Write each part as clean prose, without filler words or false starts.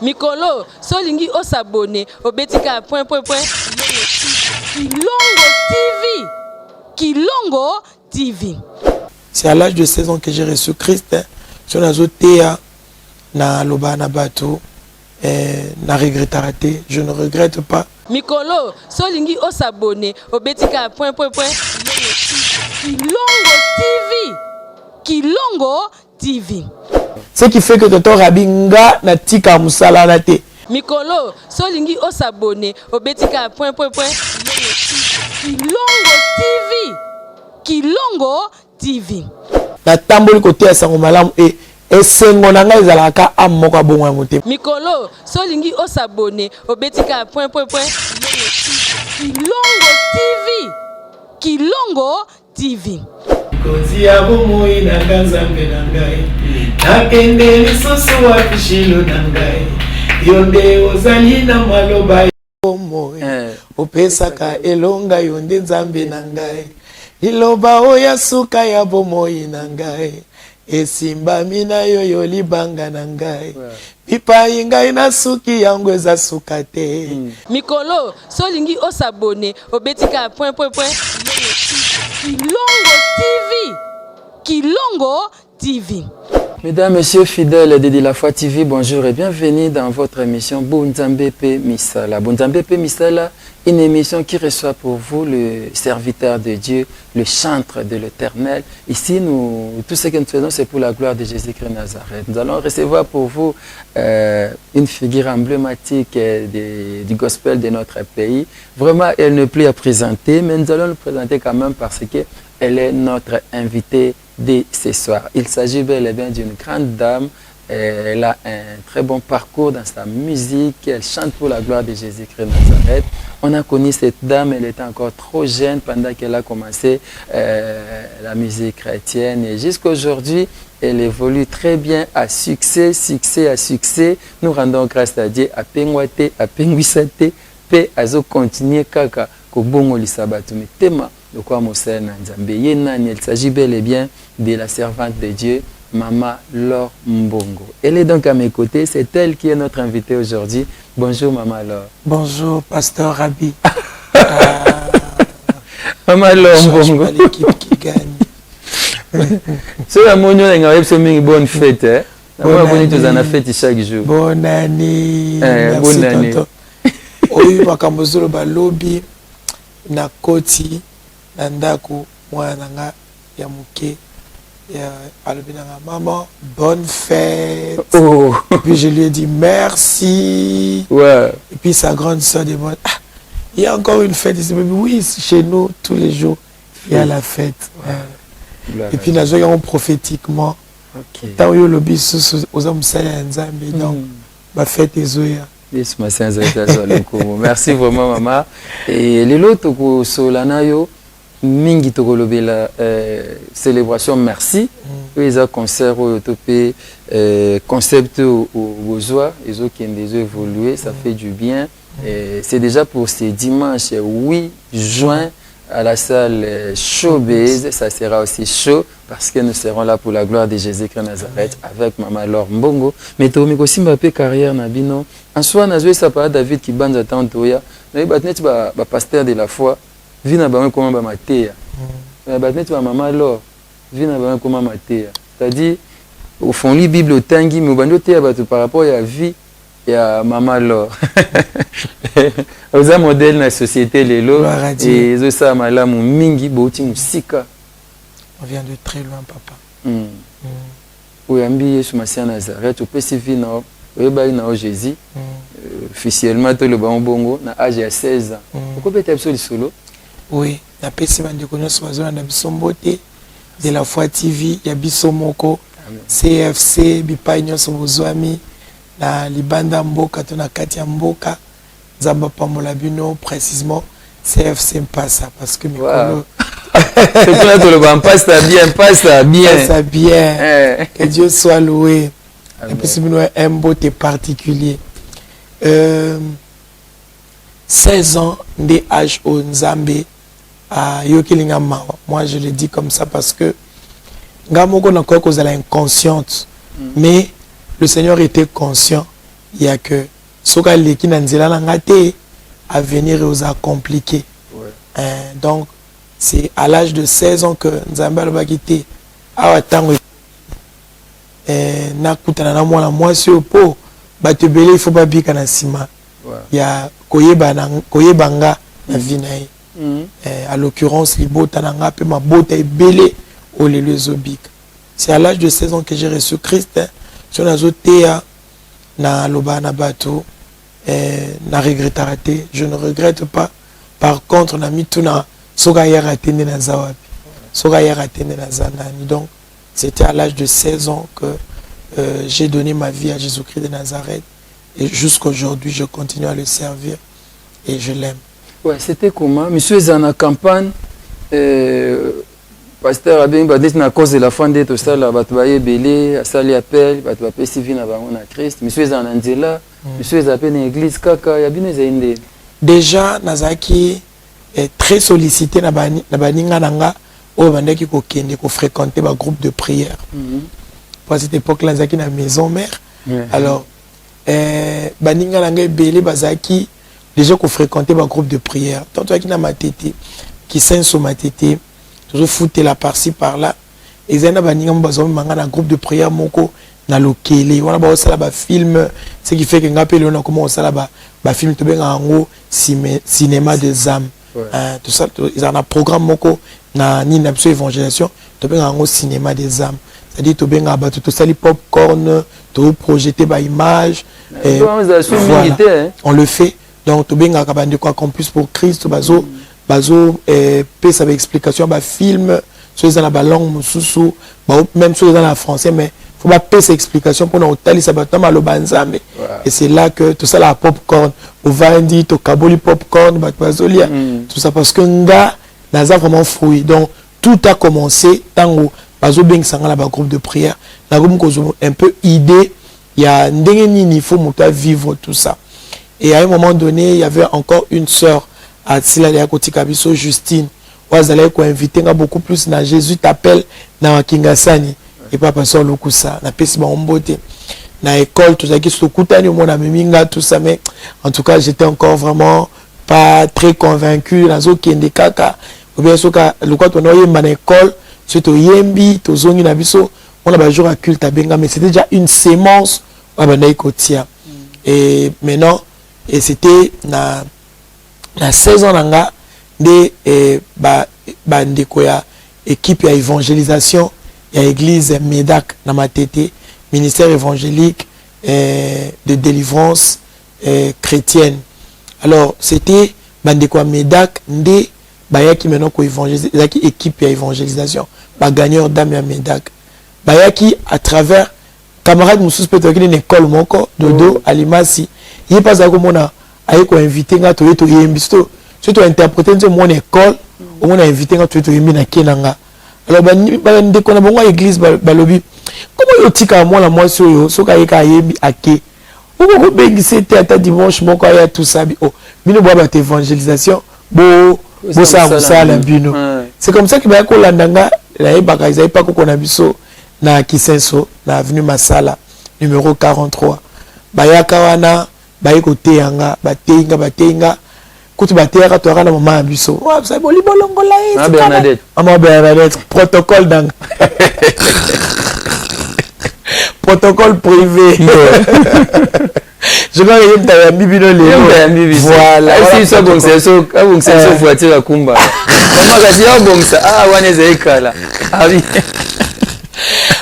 Mikolo, solingi o s'abonner au betika point. Kilongo TV. Kilongo TV. C'est à l'âge de 16 ans que j'ai reçu Christ. Sur la zotéa, na loba na bateau, na regretté. Je ne regrette pas. Mikolo, solingi o s'abonner au betika point. Kilongo TV. Kilongo TV. Ce qui fait que tonton Rabinga na tika musala na te. Mikolo, solingi o s'abonner au betika point. Kilongo TV. Kilongo TV. Na tamboli côté ya sango malamu et sengo na ngai ezalaka amoko bongo mote. Mikolo, solingi o s'abonner au betika point. Kilongo TV. Kilongo TV. Kozi ya bomoi na kanzambe na ngai. Nakende lisusu wa kishilo na ngai. Yonde ozali na maloba bomoi. Opesaka elonga yonde nzambe na ngai. Liloba oya suka ya bomoi na ngai. Esimba mina yoyo libanga na ngai. Pipa ingai na suki yangu eza suka te. Mikolo, solingi o s'abonner au betika point. Kilongo TV. Kilongo TV. Mesdames, Messieurs fidèles de La Foi TV, bonjour et bienvenue dans votre émission Bunzambe Pe Misala. Bunzambe Pe Misala, une émission qui reçoit pour vous le serviteur de Dieu, le chantre de l'Éternel. Ici, tout ce que nous faisons, c'est pour la gloire de Jésus-Christ Nazareth. Nous allons recevoir pour vous une figure emblématique du gospel de notre pays. Vraiment, elle n'est plus à présenter, mais nous allons le présenter quand même parce qu'elle est notre invitée de ce soir. Il s'agit bel et bien d'une grande dame. Elle a un très bon parcours dans sa musique. Elle chante pour la gloire de Jésus-Christ Nazareth. On a connu cette dame, elle était encore trop jeune pendant qu'elle a commencé la musique chrétienne. Et jusqu'à aujourd'hui, elle évolue très bien à succès. Nous rendons grâce à Dieu, à Pengwate, à Pengwisate, Pe Azo continuer Kaka, Kobongo Lisabatumi Tema. Il s'agit bel et bien de la servante de Dieu, Maman Laure Mbongo. Elle est donc à mes côtés, c'est elle qui est notre invitée aujourd'hui. Bonjour Maman Laure. Bonjour Pasteur Rabi. Maman Laure Mbongo. L'équipe qui gagne. C'est la mono une bonne fête. Bonne fête chaque jour. Bonne année. Bonne année. Oyu makambozolo ba lobby na koti na ndako mwana nga ya muke ya alobinanga maman bonne fête. Oh. Et puis je lui ai dit merci. Ouais. Et puis sa grande soeur demande il y a encore une fête ici. Oui, chez nous tous les jours il y a la fête. Ouais. Et puis nous avons prophétiquement tant yo lobby aux hommes salés nzambe donc ba fête ezoya. Merci vraiment maman. Et les autres solanayo mingi tokolobela célébration merci. Les concerts au topé concept aux joies ils ont évolué, ça fait du bien. C'est déjà pour ce dimanche 8 juin à la salle Showbiz, ça sera aussi chaud parce que nous serons là pour la gloire de Jésus-Christ Nazareth avec Maman Laure Mbongo. Mais tu as aussi ma carrière nabino. En soi, nous avons ça David qui bande à Tantoya. Nous avons pasteur de la foi. Vina ba comment ba matéa. Nous avons Maman Laure. Vina ba comment matéa. C'est-à-dire au fond la Bible tangi mais bando téa par rapport à la vie. Il y a Maman Laure. Vous avez un modèle dans la société, les lots. Et vous avez un mingi, musika. On vient de très loin, papa. Oui, ambié sur ma sœur Nazareth. Vous pouvez vivre dans Jésus. Officiellement, tout le bongo, à l'âge de 16 ans. Vous pouvez être sur solo? Oui, la PCB de connaissance de La Foi TV, il y a Bissomoko, CFC, Bipaignon Sobozwami. Na libanda mboka tona kati ya mboka zamba pambola bino précisément CFC Mpasa parce que mikolo c'est tout le bon passe bien que Dieu soit loué. Et puis c'est un beauté particulier 16 ans de âge au Nzambe à Yokelinga Mawa. Moi je le dis comme ça parce que ngamoko na ko kozala inconsciente mais le Seigneur était conscient il y a que soka leki na nzela na ngate à venir aux a compliqué. Donc c'est à l'âge de 16 ans que Nzambe alobaki te awa tango na kutana na mwana mwasi opo bato ebele il faut babika na sima ya koyebanga na vie na ye. À l'occurrence libota na nga pe mabota ebele olelo ezobika. C'est à l'âge de 16 ans que j'ai reçu Christ. So nazo teya na loba na bato na regrettera te. Je ne regrette pas. Par contre na mituna soka ya ratende na zawapi. Soka ya ratende na zanani. Donc c'était à l'âge de 16 ans que j'ai donné ma vie à Jésus-Christ de Nazareth. Et jusqu'aujourd'hui, je continue à le servir et je l'aime. Ouais, c'était comment? Monsieur est en campagne. Pasteur Abeng Badis na cause de la fin de tout ça là, batuaye belé, à sali appel, batuaye sivi na bango na Christ. Monsieur est en Angela, monsieur est appelé dans l'église kaka, ya bino zainde. Déjà Nazaki est très sollicité na baninga nanga au bandaki ko kende ko fréquenter ba groupe de prière. À cette époque là Nazaki na maison mère. Alors baninga nanga belé bazaki déjà ko fréquenter ba groupe de prière. Tant toi qui na matete qui senso matete toujours fouter la par-ci par-là. Et zena baninga mbazo manga na groupe de prière moko na lokele. Wana ba osala ba film, ce qui fait que ngapele on a comment osala ba film to benga ngo cinéma des âmes. Tout ça ils ont un programme moko na ni na évangélisation to benga ngo cinéma des âmes. C'est-à-dire to benga ba to sali popcorn, to projeter ba image voilà. On le fait. Donc to benga ka bande quoi campus pour Christ bazo pèse avec explication ba film sur dans la langue mususu même sur dans la français mais faut pas pèse explication pour nous tali sabata maloba nzambe. Et c'est là que tout ça la popcorn au vandi to kaboli popcorn bazolia tout ça parce que nga naza vraiment fruit. Donc tout a commencé tango bazo beng sanga la groupe de prière na groupe ko un peu idée il y a ndenge nini il faut muta vivre tout ça. Et à un moment donné il y avait encore une sœur à Sila ya kotika biso Justine wazala ko inviter nga beaucoup plus na Jésus t'appelle na Kingasani et pas passer lokusa na pesi ba ombote na école tout ça qui se kutani mon ami nga tout ça mais en tout cas j'étais encore vraiment pas très convaincu na zo kende kaka ou bien soka le quoi on oyemba na école surtout yembi to zongi na biso on a ba jour à culte benga mais c'était déjà une sémence abana ikotia. Et maintenant et c'était na 16 ans nanga de ba ndeko ya équipe ya évangélisation ya église Medak na matete ministère évangélique de délivrance chrétienne. Alors c'était bandeko ya Medak nde bayaki maintenant ko évangéliser zaki équipe ya évangélisation ba gagneur d'âme ya Medak bayaki à travers camarade mususu peut être une école moko dodo alimasi il pas à komona aye ko inviter nga to yeto yembi surtout interpréter nzo mon école au moins inviter nga to yeto yembi na kenanga. Alors ba ndeko na bongo église balobi comment yotika moi la moi so soka yeka yembi ake uko bengise te ata dimanche moko ya tout ça oh bino bo ba évangélisation bo ça la bino. C'est comme ça que ba ko landanga la yebaka izai pa ko na biso na Kisenso na avenue Masala numéro 43 bayaka wana bayiko teyanga bateinga kutu bateyaka to kana mama biso wa ça boli bolongola ah Bernadette mama Bernadette protocole dans protocole privé. Je crois que il t'a mis bino les voilà si ça bon c'est ça voiture la kumba comment ça dit bon ça ah wana zeikala ah oui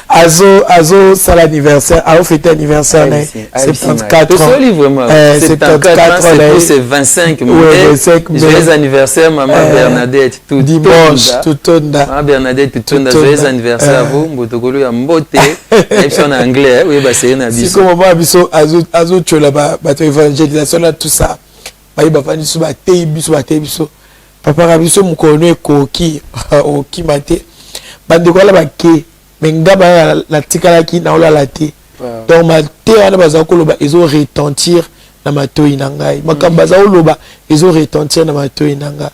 Azo c'est l'anniversaire, a fêté anniversaire, 74 ans. C'est 74 ans, c'est 25 mai. Joyeux anniversaire, maman Bernadette. Tout dimanche, tout tonda. Maman Bernadette, tout tonda. Joyeux anniversaire à vous. Mbotokolo ya mbote. Même si en anglais, oui, bah c'est un avis. C'est comme moi, biso, azo tu là-bas, bateau évangélisation là, tout ça. Bah il va pas dire sur bateau biso. Papa rabiso mukono koki, oki mate. Bande quoi là-bas qui mais ngaba la tikala ki na ola la te donc ma te wana bazako loba ezo retentir na matoi nangai makamba za loba ezo retentir na matoi nanga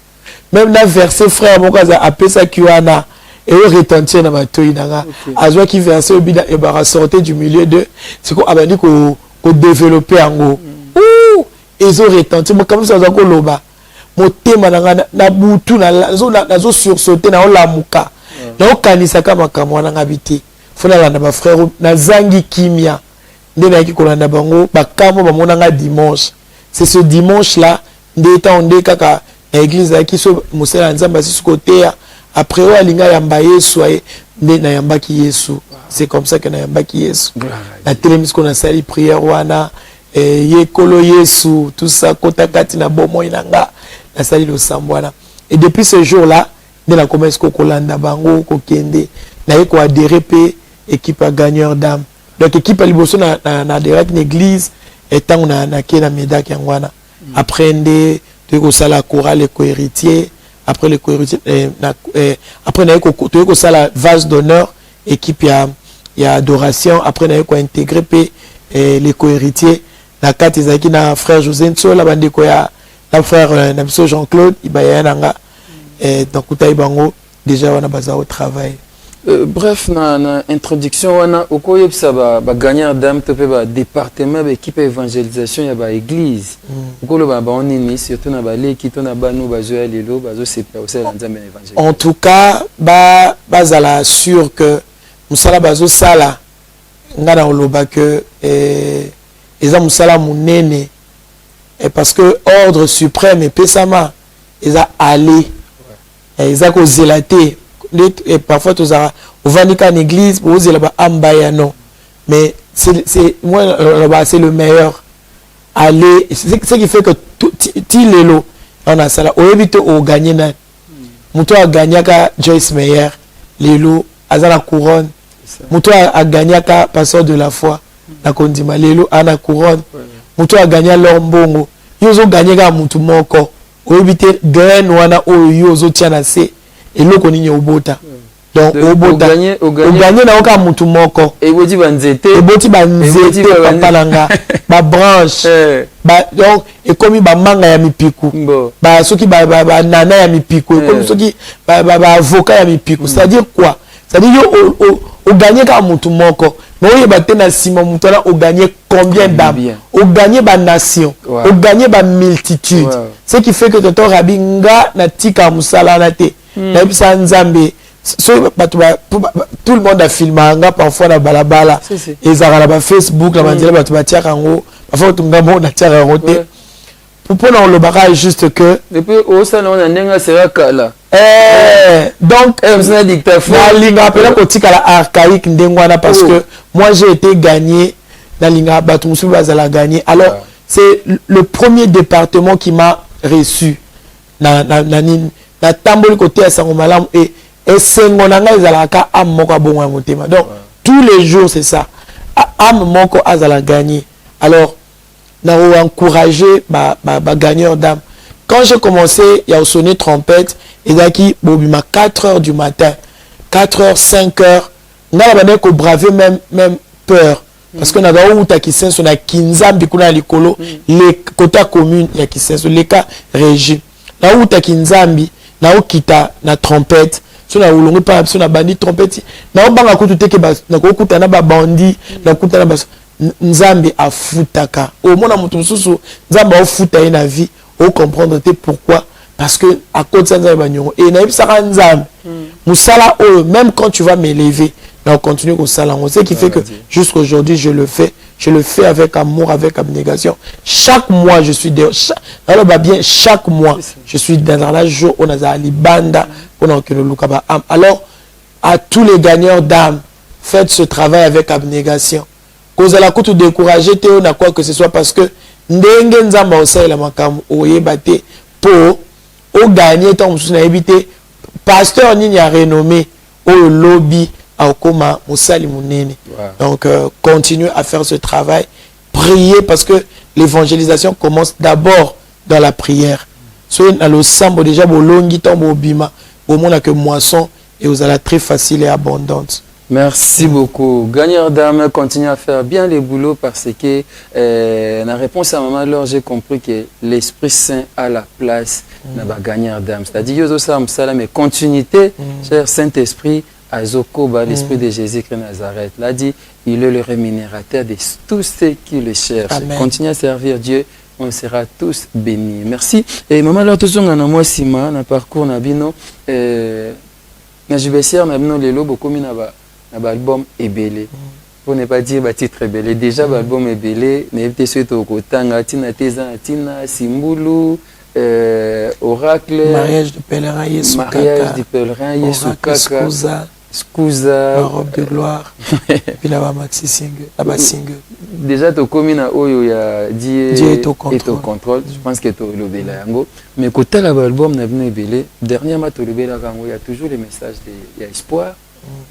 même na verset frère moko za apesa ki wana et retentir na matoi nanga azwa ki verset obida e bara sortir du milieu de c'est quoi abandi ko au développer en haut. Ouh, ils ont retenti. Moi, comme ça, je loba. Mon thème na butu na zo sursauter na olamuka. Na okanisa kama kama na ngabiti. Fona la na ba frère na zangi kimia. Ndena ki kolanda bango bakamo ba monanga dimanche. C'est ce dimanche là ndeta onde kaka na église qui so musela nzamba si côté après o alinga yamba Yesu aye ndena yamba ki Yesu. C'est comme ça que na yamba ki Yesu. La télémise qu'on a sali prière wana ye kolo Yesu tout ça kota kati na bomo inanga na sali lo sambwana. Et depuis ce jour là de la commence ko kolanda bango ko kende na ye ko adhérer pe équipe à gagneur d'âme. Donc équipe à liboso na direct l'église et tant on a na médaille yangwana. Après ndé to sala chorale et co-héritier, après le co-héritier après na ko sala vase d'honneur équipe il y a adoration, après na ko intégrer pe les co-héritiers na kati zaki na frère José Nsola bandeko ya na frère na biso Jean-Claude ibaya nanga donc utai bango déjà on a basé au travail. Bref, na introduction wana okoye bisa ba gagnant d'âme to pe ba département ba équipe évangélisation ya ba église. Okolo ba onini surtout na ba leki to na ba no ba joya lelo ba zo sepa au sala nzambe évangélisation. En tout cas, bazala sûr que musala bazo sala ngana oloba que eza musala munene et parce que ordre suprême et pesama eza aller eza ko zelater. Et parfois tu as en église pour oser là-bas ambaya non mais c'est moi là-bas c'est le meilleur aller c'est ce qui fait que ti lelo on a ça là au éviter au gagner na muto a gagné ka Joyce Meyer lelo azala couronne muto a gagné ka pasteur de la foi na kondima lelo ana couronne muto a gagné leur mbongo yozo gagné ka mutu moko au éviter gain wana o yozo tiana se et l'autre ni obota donc obota o gagner na oka mutu moko et boti banzete papa langa ba branche ba donc et comme ba manga ya mipiku ba soki ba nana ya mipiku et comme soki ba avocat ya mipiku c'est à dire quoi c'est à dire o gagner ka mutu moko mais on ba tena sima mutu na o gagner combien d'âmes o gagner ba nation o gagner ba multitude ce qui fait que tonton Rabinga na tika musala na te na bisa nzambe tout le monde a filmé parfois na balabala et ça na Facebook la mandela batu batia kango parfois tout ngamo na tia kango te pour na le barrage juste que depuis au salon na nenga sera kala donc na dictaphone na linga appelé ko tika la archaïque ndengwana parce que moi j'ai été gagné na linga batu musu bazala gagné alors c'est le premier département qui m'a reçu na tamboli côté à Sangomalam et sengonanga ezalaka am moko bongo motema donc tous les jours c'est ça am moko azala gagner alors na encourager ba gagneur d'âme quand j'ai commencé il y a sonné trompette et daki bobima 4h du matin 4h 5h ngala bande ko braver même peur parce que na ba uta kisenso na kinzambi kuna likolo les quota commune ya kisenso les cas régime na uta kinzambi na okita na trompette so na ulongo pa so na bandi trompette na obanga kutu teke ba na kokuta na ba bandi na kuta na ba nzambe afutaka au mona mutu susu nzambe afuta ina vie au comprendre te pourquoi parce que à cause de nzambe banyongo et na ibisaka nzambe musala même quand tu vas m'élever na continuer ko sala ce qui fait que jusqu'aujourd'hui je le fais avec amour, avec abnégation. Chaque mois, je suis dehors. Chaque mois, je suis dans la jour où on a Alibanda, alors, à tous les gagneurs d'âme, faites ce travail avec abnégation. Cause à la côte décourager, on a quoi que ce soit parce que ndenge nzamba osai la makamu oyebate pour au gagner tant on éviter pasteur ni a renommé au lobby Aokoma Moussali Mounene. Donc, continuez à faire ce travail. Priez parce que l'évangélisation commence d'abord dans la prière. Soyez dans le sambo déjà, bolongi tombo bima, au monde que moisson et vous allez très facile et abondante. Merci beaucoup. Gagneur d'âme, continue à faire bien le boulot parce que la réponse à maman, alors j'ai compris que l'Esprit Saint a la place dans la gagneur d'âme. C'est-à-dire, mais continuité, cher Saint-Esprit, Azokoba, l'Esprit de Jésus-Christ Nazareth, l'a dit, il est le rémunérateur de tous ceux qui le cherchent. Amen. Continuez à servir Dieu, on sera tous bénis. Merci. Et maman, là, tout on a moi sima, na parcours na bino, na jubilation na bino lelo bokomi na ba album ebele. Pour ne pas dire titre ebele. Déjà l'album ebele, na ebite suite au kotanga tina teza tina simbulu. Oracle, mariage du pèlerin Yesu Kaka, Skuza, la robe de gloire, puis là maxi single, là-bas single. Déjà tu commis na oyo ya Dieu est au contrôle. Je pense que tu le bela yango. Mais côté l'album na venu belé, dernièrement tu le bela yango, il y a toujours les messages de espoir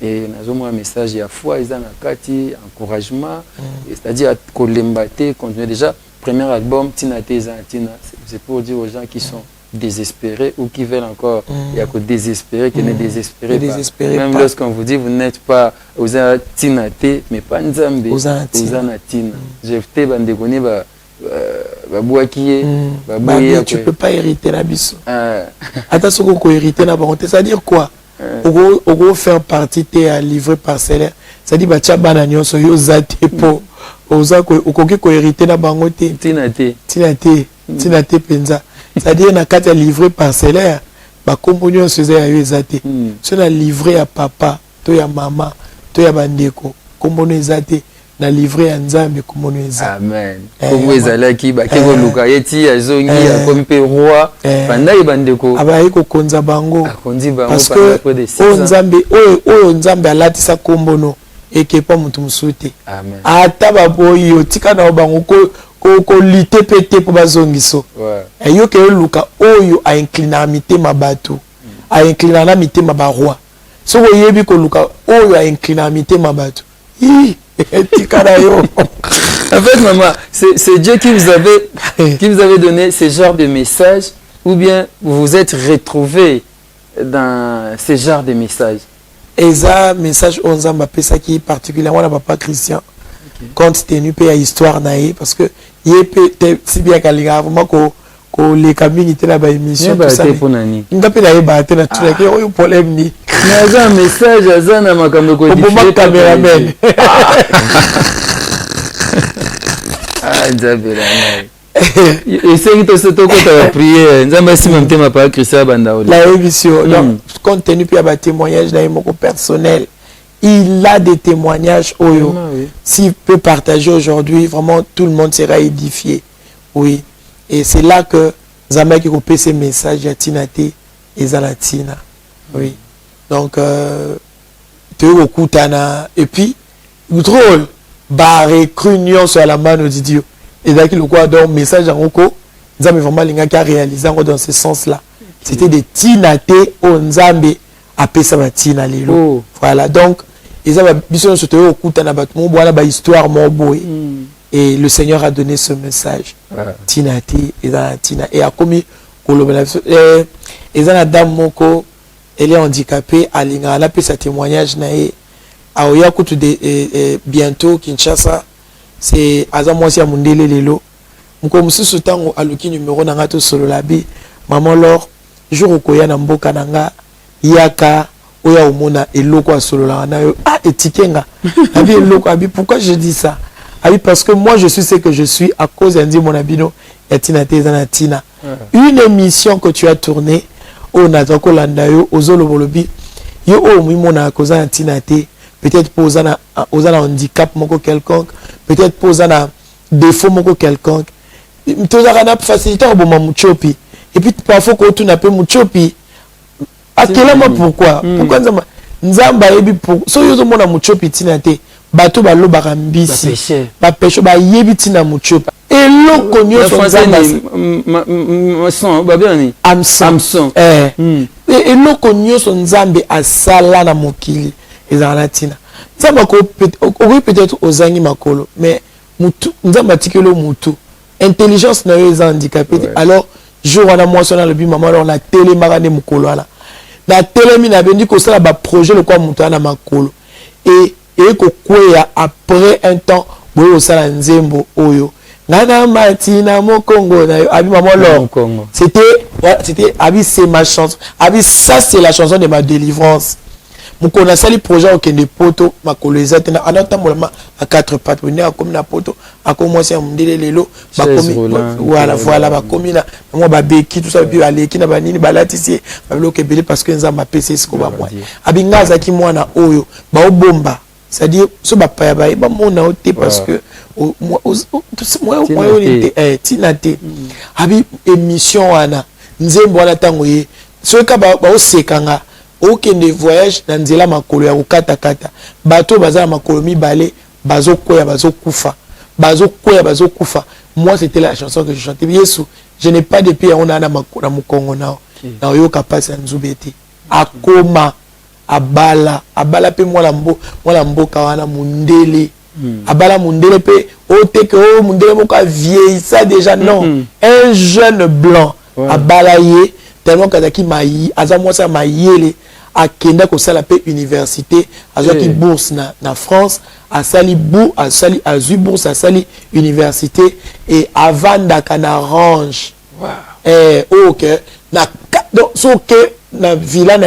et nazo un message ya foi, ils en a kati encouragement, c'est-à-dire kolembaté, continuer déjà. Premier album, Tina Teza, Tina, c'est pour dire aux gens qui sont désespérés ou qui veulent encore, il y a que désespérés, qui ne désespérez pas. Même lorsqu'on vous dit, vous n'êtes pas aux Tina T, mais pas Nzambe, aux Tina. J'ai fait bandegoni, tu ne peux pas hériter la biso. Attention qu'on hériter la bonté, ça veut dire quoi? On va faire partie de livrer parcellaire. Ça dit bah tiens bananion so yo zate po oza ko okoki ko hériter na bango te tina te penza. Ça dit na kati ya livrer parcellaire ba komponyo so za yo zate. So na livrer à papa to ya mama to ya bandeko kompono zate na livrer ya Nzambe kompono za. Amen. Kombo ezalaki ba keko luka yeti azongi ya kompe roi banda bandeko abayi ko konza bango akondi bango parce que Nzambe oyo Nzambe alatisa kombono et que pas mutu musuti. Amen. Ata baboyi otika na bango ko lité pété pour bazongiso. Et yo ke luka oyo a inclina mité mabatu. A inclina na mité mabaroi. So yebi ko luka oyo a inclina mité mabatu. Tika na yo. En fait maman, c'est Dieu qui vous avait donné ce genre de message ou bien vous vous êtes retrouvé dans ce genre de message. Et ça, message Onzamba pesa qui particulièrement na papa Christian, compte tenu pe histoire naïe parce que yé si bien kalinga vraiment ko les communautés là ba émission tout ça. Nga pe na yeba te na tout là que oyo problème ni. Na un message azana makambo ko diffuser caméraman. Ah Nzabela naïe. Et c'est que tu as prié, Nzamba si même thème pas Christian Bandaoli. La émission, donc compte tenu puis à témoignage là mon personnel, il a des témoignages oyo. S'il peut partager aujourd'hui, vraiment tout le monde sera édifié. Oui. Et c'est là que Nzamba qui coupe ces messages à Tinate et Zalatina. Oui. Donc tu es au Koutana et puis drôle, barré crunion sur la main de Dieu. Et là, le quoi donc message en Roko, Nzambe vraiment l'inga qui a réalisé dans ce sens-là. C'était des Tinate au Nzambe après ça va Tina lelo. Voilà donc ils avaient besoin de se tenir au coup d'un abattement, voilà ba histoire mon boy. Et le Seigneur a donné ce message. Tinate et dans Tina et a commis et dans la dame moko elle est handicapée à l'inga elle a fait sa témoignage nae a oya kutu de bientôt Kinshasa. C'est Azamoisi à Mundele Lelo. Mko mususu tango aluki numéro nanga to solo labi. Maman Laure, jour au koya na mboka nanga yaka oya omona eloko a solo la na yo. Ah etikenga. Abi eloko abi pourquoi je dis ça? Abi parce que moi je suis ce que je suis à cause d'Andi mon abino ya Tina Teza Tina. Une émission que tu as tournée au Natako Landayo ozolo bolobi yo o mimona koza Tina Te. Peut-être poser un handicap quelconque, peut-être poser un défaut quelconque. Tu as une facilité à muchopi. Et puis parfois quand tu n'as pas muchopi, à quel moment pourquoi? Pourquoi Nzamba yebi pour so yo mona muchopi tinate bato balo barambisi ba pêche ba yebi tina muchopi. Et loko nyoso Nzamba son ba bien Samson. Et loko nyoso Nzambe asala na mokili. Ezalatina. Nzamba ko peut-être aux angi makolo, mais mutu Nzamba tikelo mutu. Intelligence na yo handicapé. Alors jour wana moi sona le bi maman alors la télé marane mukolo ala. La télé mina bendi ko sala ba projet le quoi mutu na makolo. Et ko kwea après un temps boyo sala nzembo oyo. Nana matina mokongo na yo abi maman alors. C'était abi c'est ma chanson. Abi ça c'est la chanson de ma délivrance. mokona sali projet au kende poto makoloza tena anata molama à quatre pattes on est comme na poto a commencé à mundele lelo ba komi voilà ba komi na moi ba beki tout ça puis aleki na banini balatisi ba bloquer belé parce que nza ma PC ko ba moi abingaza ki mwana oyo ba obomba c'est-à-dire ce ba pa ba mona oté parce que moi on était tinate abi émission wana nzembo wana tango ye ce ka ba osekanga okende voyage na nzela makolo ya kata bato bazala makolo mibale bazokoya bazokufa moi c'était la chanson que je chantais Yesu je n'ai pas de pied on a na mukongo nao na yoka pasi nzubeti akoma abala pe mwana mboka wana mundele abala mundele pe oteke o mundele moko vieillissa déjà non un jeune blanc abala ye tellement kazaki mayi aza mwasa mayele akenda ko sala pe université azaki bourse na France asali bourse asali université et avanda kana range OK na donc so que na villa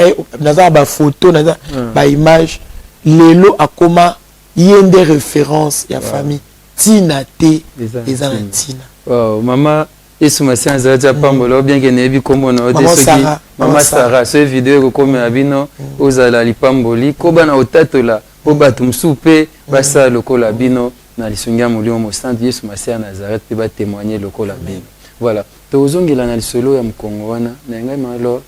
na za ba photo na ba image lelo akoma yende référence ya famille tina te eza na tina wow mama Yesu Masia Nzaja Pambolo bien que nebi comme na Mama Sarah ce vidéo comme abino ozala lipamboli ko bana otatola po batu msupe basa lokola bino na lisungia mulio mo stand Yesu Masia Nazareth pe ba témoigner lokola bino voilà tozongela na lisolo ya mkongo wana na ngai malo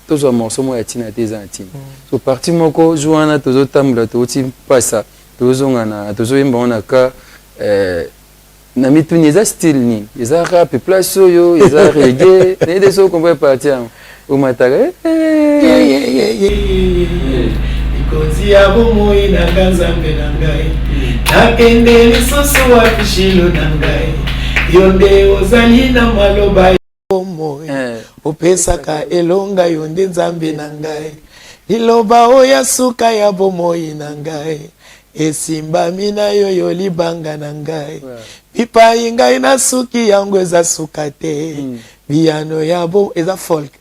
tozo morceau mo ya tina te zantina so parti moko joana tozo tambula toti pasa tozonga na tozo yemba ona ka na mituni eza style ni eza rap place oyo eza reggae na ide so kombe partir o mataka ikozi ya bomoi na kanzambe na ngai nakende lisusu wapi shilo na ngai yonde ozali na maloba bomoi opesaka elonga yonde nzambe na ngai liloba oya suka ya bomoi na ngai esimba mina yoyo libanga na ngai pipa ingai na suki yango eza suka te biano ya bo eza folk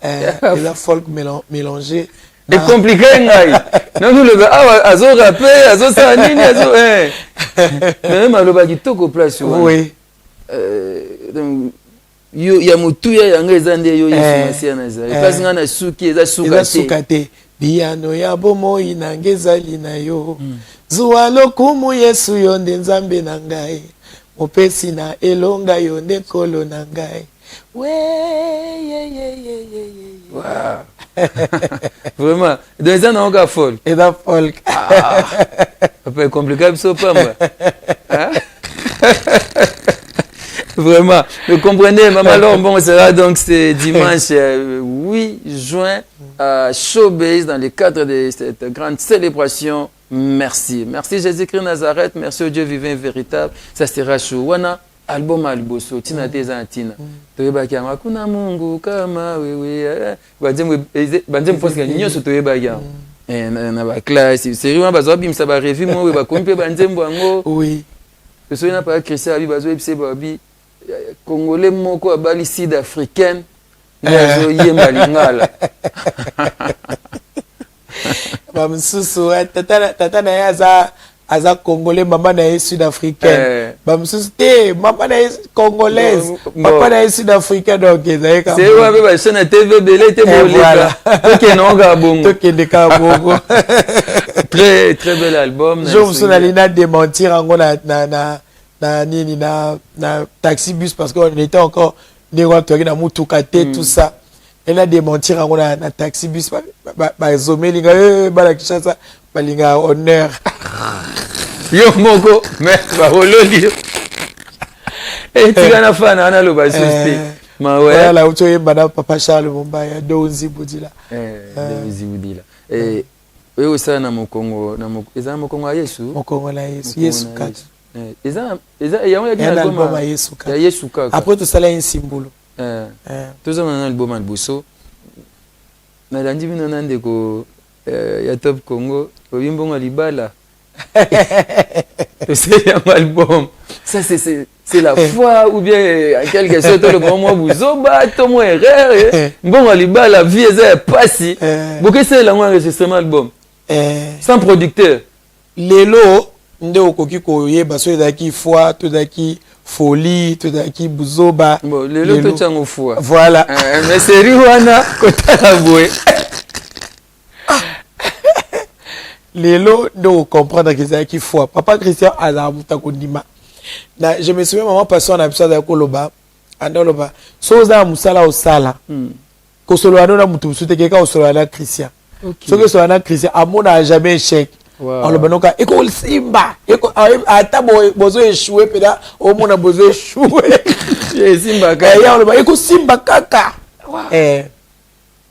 eza folk mélangé c'est compliqué ngai non nous le azo rapper azo sa nini azo mais maloba kitoko place oui yo ya mutuya yanga eza nde yo Yesu Masia Nazareth place ngana suki eza suka te biano ya bomoi na ngezali na yo zuwa lokumu Yesu yonde nzambe na ngai mopesi na elonga yonde kolo na ngai we wow vraiment donc ça n'a aucun folk et da folk un peu compliqué ça pas moi vraiment vous comprenez maman Lombon sera donc ce dimanche 8 juin à Showbase dans le cadre de cette grande célébration. Merci Jésus-Christ Nazareth, merci au Dieu vivant et véritable. Ça sera Chouwana album alboso tina teza tina toyebaki yango kuna Mungu kama wewe banzem poska nyonso toyebaki yango na ba classe sérieux bazwa bimsa ba revue mo ba kompe banzembo yango oui peso na pa Christian abi bazwa bise babi congolais moko abali sud-africaine nazo yemba lingala bamsusu tata na yaza aza congolais maman na sud-africaine bamsusu te maman na congolaise papa na sud-africain donc ezayeka c'est ouais ba chaîne TV belé te boleka tokenonga bongo tokendeka bongo très bel album je vous sonne na démentir ngo na nini na taxi bus parce qu'on était encore négo toki na mutuka te tout ça elle a démentir ngo na taxi bus ba zomelinga ba la kishasa balinga honneur yo moko mais ba hololi et tigana fana ana lo ba susti ma ouais la uto yemba papa Charles Bombaya Donzi Budila Donzi Budila et wewe sana mokongo na eza mokongo Yesu mokongo la Yesu kaka eza yango ya gina album ya Yesu kaka après tout ça là un symbole tout ça na album alboso na landi bino nande ko ya Top Congo oyimbonga libala C'est un album. Ça, c'est la foi ou bien en quelque sorte le grand mot Buzoba, Tomo erreur. Bon, la vie est pas si. Pourquoi c'est l'enregistrement album? Sans producteur. Lelo, nde okoki koye baso ezaki foi, tout ezaki folie, tout ezaki Buzoba. Bon, lelo to tchango foi. Voilà. Mais c'est Riwana kota la boue. Lelo, nde comprendre que ezaki foi. Papa Christian azala muta kondima. Je me souviens maman passé on a besoin de koloba. Anda loba. Soza musala osala. Kosolo anona mutu sute keka osolo ana Christian. Ce que soit un Christian, à mon âge, jamais échec. On le banoka, école Simba, à ta besoin échoué, péda, au monde a besoin échoué. Simba, école Simba kaka.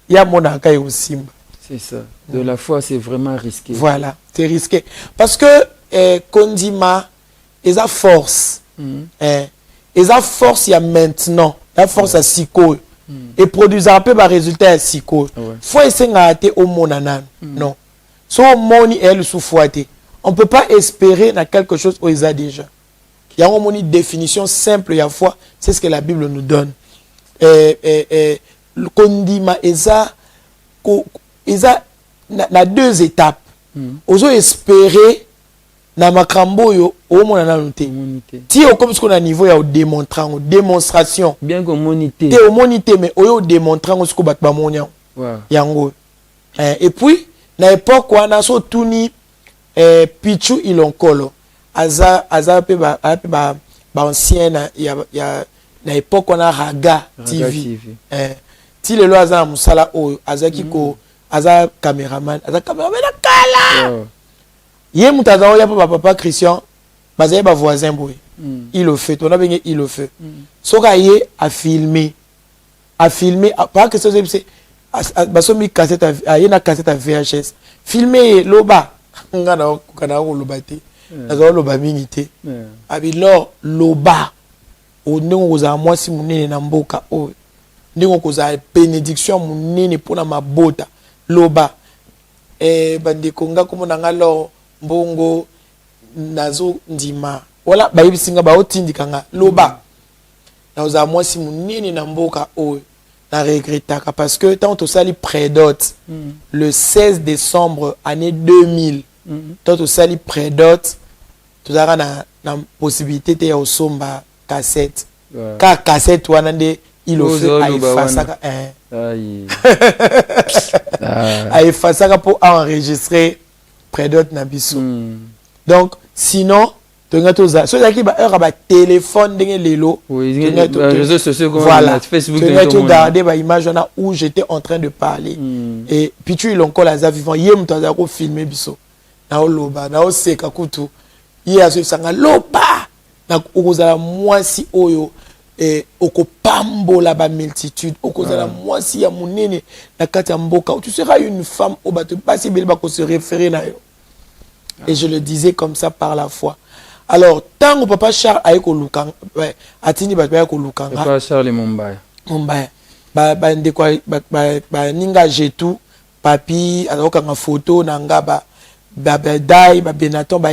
Il y a mon accueil au Simba. C'est ça. De la foi, c'est vraiment risqué. Voilà, c'est risqué. Parce que Kondima, ils ont force. Ils ont force, il y a maintenant. La force à Siko. Et produisent un peu de résultat à Siko. Faut essayer de au monde. Non. Son moni est le sous-fouetté. On ne peut pas espérer dans quelque chose où ils ont déjà. Il y a une définition simple, il y a foi. C'est ce que la Bible nous donne. Kondima, ils ont deux étapes. Ils ont espéré na makambo yo o mona na noté ti o comme ce qu'on a niveau ya démontrant démonstration bien que monité te o monité mais o démontrant ce que bat ba monya yango et puis na époque wana so tuni Pichu Ilonkolo aza pe ba ancien ya na époque wana Raga TV ti le lo aza musala o aza kiko aza caméraman kala Yé moutaza ya papa Christian, bazé ba voisin boy. Il le fait, on a bien il le fait. Soka yé a filmé, pas que c'est basomi cassette a yé na cassette à VHS. Filmé loba, ngana kana loba te. Nazo loba minité. Abi lo loba. O ndingo za mwasi munene na mboka o. Ndingo koza bénédiction munene pona mabota loba. Bande konga komo na ngalo mbongo nazo ndima wala bayibisinga baotindikanga loba na oza mwasi munene na mboka o na regrettaka parce que tant to sali prédote le 16 décembre année 2000 tant to sali prédote to zara na possibilité te ya osomba cassette ka cassette wana nde il le fait aifasaka aifasaka pour enregistrer prédote na biso. Donc sinon tu as tout ça. Ceux qui ba heure ba téléphone dingue lelo. Oui, réseaux sociaux comme voilà. Facebook. Tu as tout regardé ba image là où j'étais en train de parler. Et puis tu l'oncle aza vivant yem to aza ko filmer biso. Na o loba, na o seka kutu. Yi azo sanga loba. Na okozala mwasi oyo okopambola ba multitude okozala mwasi ya munene na kati ya mboka. Tu seras une femme au bateau pas si belle ba ko se référer na yo. Et je le disais comme ça par la foi. Alors, tant que papa Charles a été lukang, atini ba ko lukanga. Papa Charles Mumbai. Mumbai. Ba ndekwa ba ninga jetu papi alokanga photo na ngaba ba dai ba Benaton ba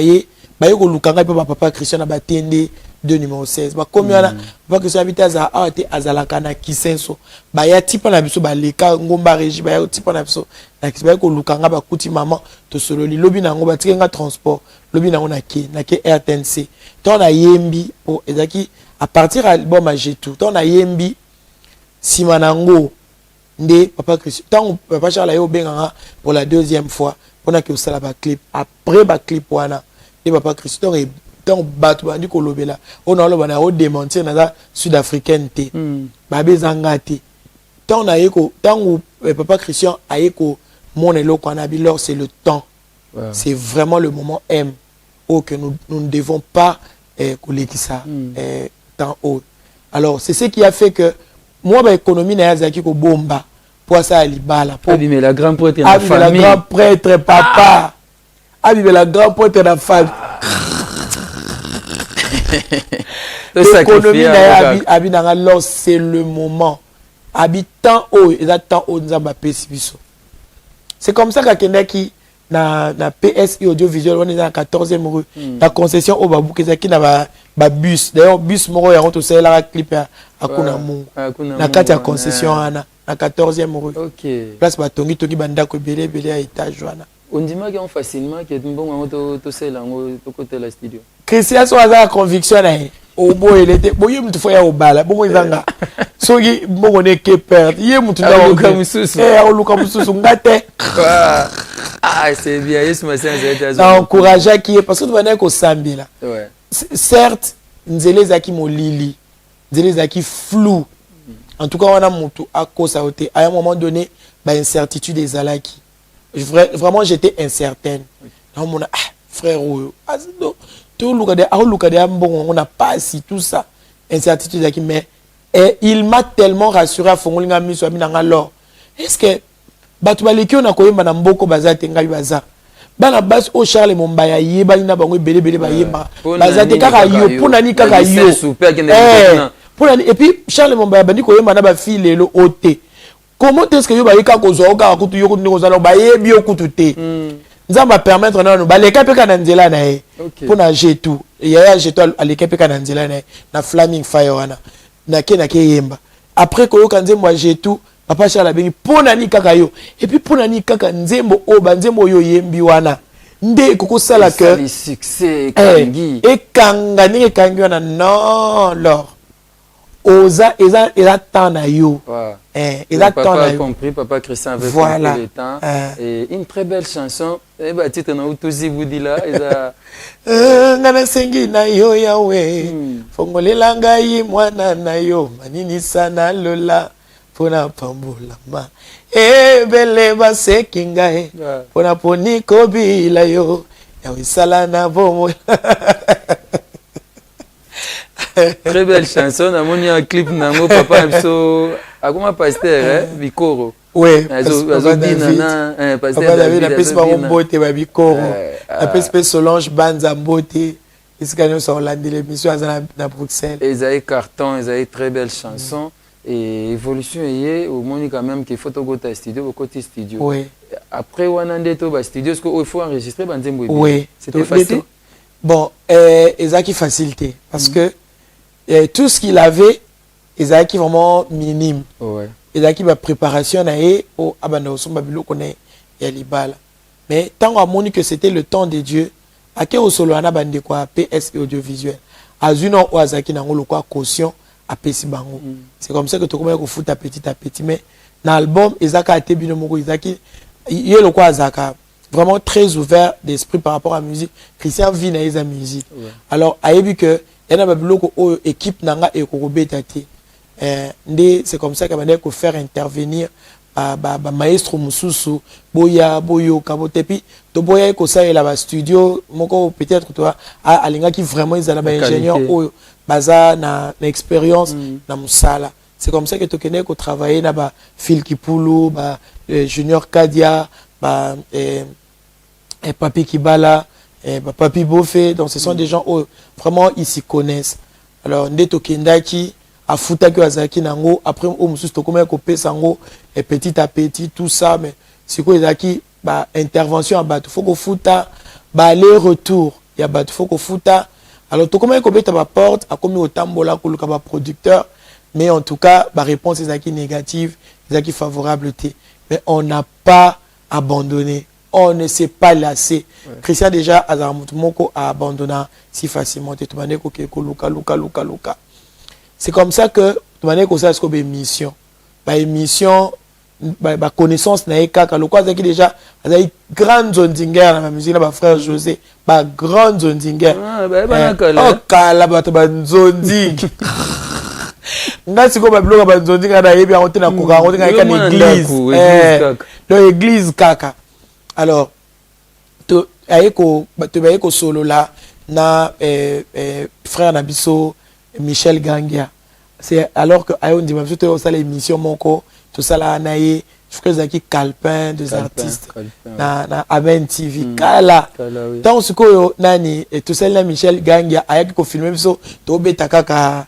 ko lukanga pe papa Christian ba tende de numéro 16. Ba combien là papa Christian habite azalaka na Kisenso. Ba ya tipa na biso ba leka ngomba régie ba ya tipa na biso. Na kisba ko lukanga ba kuti maman to sololi lobi na ngo ba tikenga transport lobi na ngo na ke RTNC. Ton na yembi pour ezaki à partir album a jetu. Ton na yembi simanango nde papa Christian. Tant papa Charles yo benganga pour la deuxième fois pendant que ça ba clip après ba clip wana et papa Christian et tant batu bandi ko lobela on a loba na o démentir na sud-africaine te ba bezanga te tant na yeko tant papa Christian a yeko mon eloko na bilor c'est le temps c'est vraiment le moment M oh que nous ne devons pas collecter ça temps haut. Alors c'est ce qui a fait que moi ba économie na yazaki ko bomba pour ça libala pour mais la grand prêtre na famille la grand prêtre papa mais la grand prêtre na famille l'économie alors c'est le moment habitant haut et temps haut nous a c'est comme ça qu'à qui na PSI audiovisuel on est dans la 14e rue la concession au Babouké qui na ba bus d'ailleurs bus moko ya to c'est la clip à Kunamu na kati ya concession ana na 14e rue OK place batongi tongi banda ko belé à étage wana on dit ma gagne facilement que bon to c'est là to côté la studio Christian so aza conviction na o boy il était boy mutu fo ya obala bongo izanga soki bongo ne ke perdre ye mutu na luka mususu luka mususu ngate ah c'est bien yes ma c'est ça encourager qui parce que tu vas ko sambila ouais certes nzele zaki molili nzele zaki flou en tout cas on a mutu à cause à un moment donné ba incertitude des alaki vraiment j'étais incertaine non mon frère tout le bon on n'a pas si tout ça incertitude zaki mais il m'a tellement rassuré à fongolinga miso aminanga alors est-ce que batu baleki on a koyemba na mboko bazate ngai baza bana bas o Charles Mombaya yeba ina bango belé bayemba bazate kaka yo pona ni kaka yo pona et puis Charles Mombaya bandi koyemba na ba fille lelo oté comment est-ce que yo bayeka kozwa oka kutu yo kutu kozala bayebi yo kutu te nzamba permettre na no baleka peka na nzela na e pona jetu ya jetu aleka peka na nzela na na flaming fire wana na ke yemba après koyoka nzembo ya jetu papa Charles bengi pona ni kaka yo et puis pona ni kaka nzembo o banzembo yo yembi wana nde koko sala que le succès kangi et kanga ni kangi wana non lor oza eza temps na yo eza temps na yo compris papa Christian avait voilà le temps et une très belle chanson et ba titre na utuzi budila eza ngana sengi na yo yawe fongolela ngai mwana na yo manini sana lola pona pambola ma ebele baseki ngai pona poni kobila yo yawe sala na bomo. Très belle chanson, on a mis un clip nango papa so akoma pasteur Bikoro. Ouais, pasteur David la peste par mbote ba Bikoro. La peste Solange Banza mbote. Est-ce que nous sommes là de l'émission à Bruxelles. Ils avaient carton, ils avaient très belle chanson et évolution est au moins quand même qu'il faut au côté studio au côté studio. Oui. Après on a ndé to ba studio est-ce qu'il faut enregistrer banzembo. Oui. C'était facile. Bon, Ezaki facilité parce que tout ce qu'il avait, Ezaki vraiment minime. Ouais. Ezaki ba préparation na e au abanda osomba bilo connaît ya libala. Mais tant à moni que c'était le temps de Dieu, à quel solo ana bande quoi PS et audiovisuel. Azuno ou Azaki na ngolo quoi caution à pesi bango. C'est comme ça que tu commences à foutre petit à petit mais dans l'album Ezaka a été bino moko Ezaki il est le quoi Azaka vraiment très ouvert d'esprit par rapport à la musique. Christian vit dans la musique. Ouais. Alors, ayebi que il y a une équipe nanga et korobetati. C'est comme ça qu'il faut faire intervenir maestro mususu boya boyo kabote puis to boya ko ça la studio moko peut-être toi alinga qui vraiment ils ont ingénieur ou baza na expérience na musala. C'est comme ça que tu connais ko travailler na ba Phil Kipulu ba Junior Kadia ba et Papi Kibala, et Papi Bofé, donc ce sont des gens où vraiment ils s'y connaissent. Alors, Ndeto Kendaki, Afuta Azaki Nango, après Omusus Tokome Kopé Sango, et petit à petit, tout ça, mais c'est quoi Ezaki, bah, intervention à Batu, faut qu'on fouta, bah, aller-retour, il y a Batu, faut qu'on fouta. Alors, Tokome Kopé ta porte, a commis au tambola, Koulouka, producteur, mais en tout cas, bah, réponse Ezaki négative, Ezaki favorable, mais on n'a pas abandonné. On ne s'est pas lassé. Ouais. Christian déjà Azamutmoko a abandonné si facilement. C'est comme ça que tu m'as dit que ça c'est une mission. Émission, connaissance na ekaka. Le quoi c'est que déjà une grande zone d'inger dans la musique là, frère José, grande zone d'inger. Oh kala zone ding. Ngasi ko ba bloga ba zone d'inger na yebi akote na koka akote na l'église. L'église kaka. Alors, tu as solo là, na frère Nabiso, Michel Gangia. C'est alors que Ayon dit, tu as l'émission Moko, tout ça là, je crois que c'est Calpin, des artistes, na Amen TV. Kala. Tant que nani, et tout ça là, Michel Gangia, Ayak ko filmer, so, to beta kaka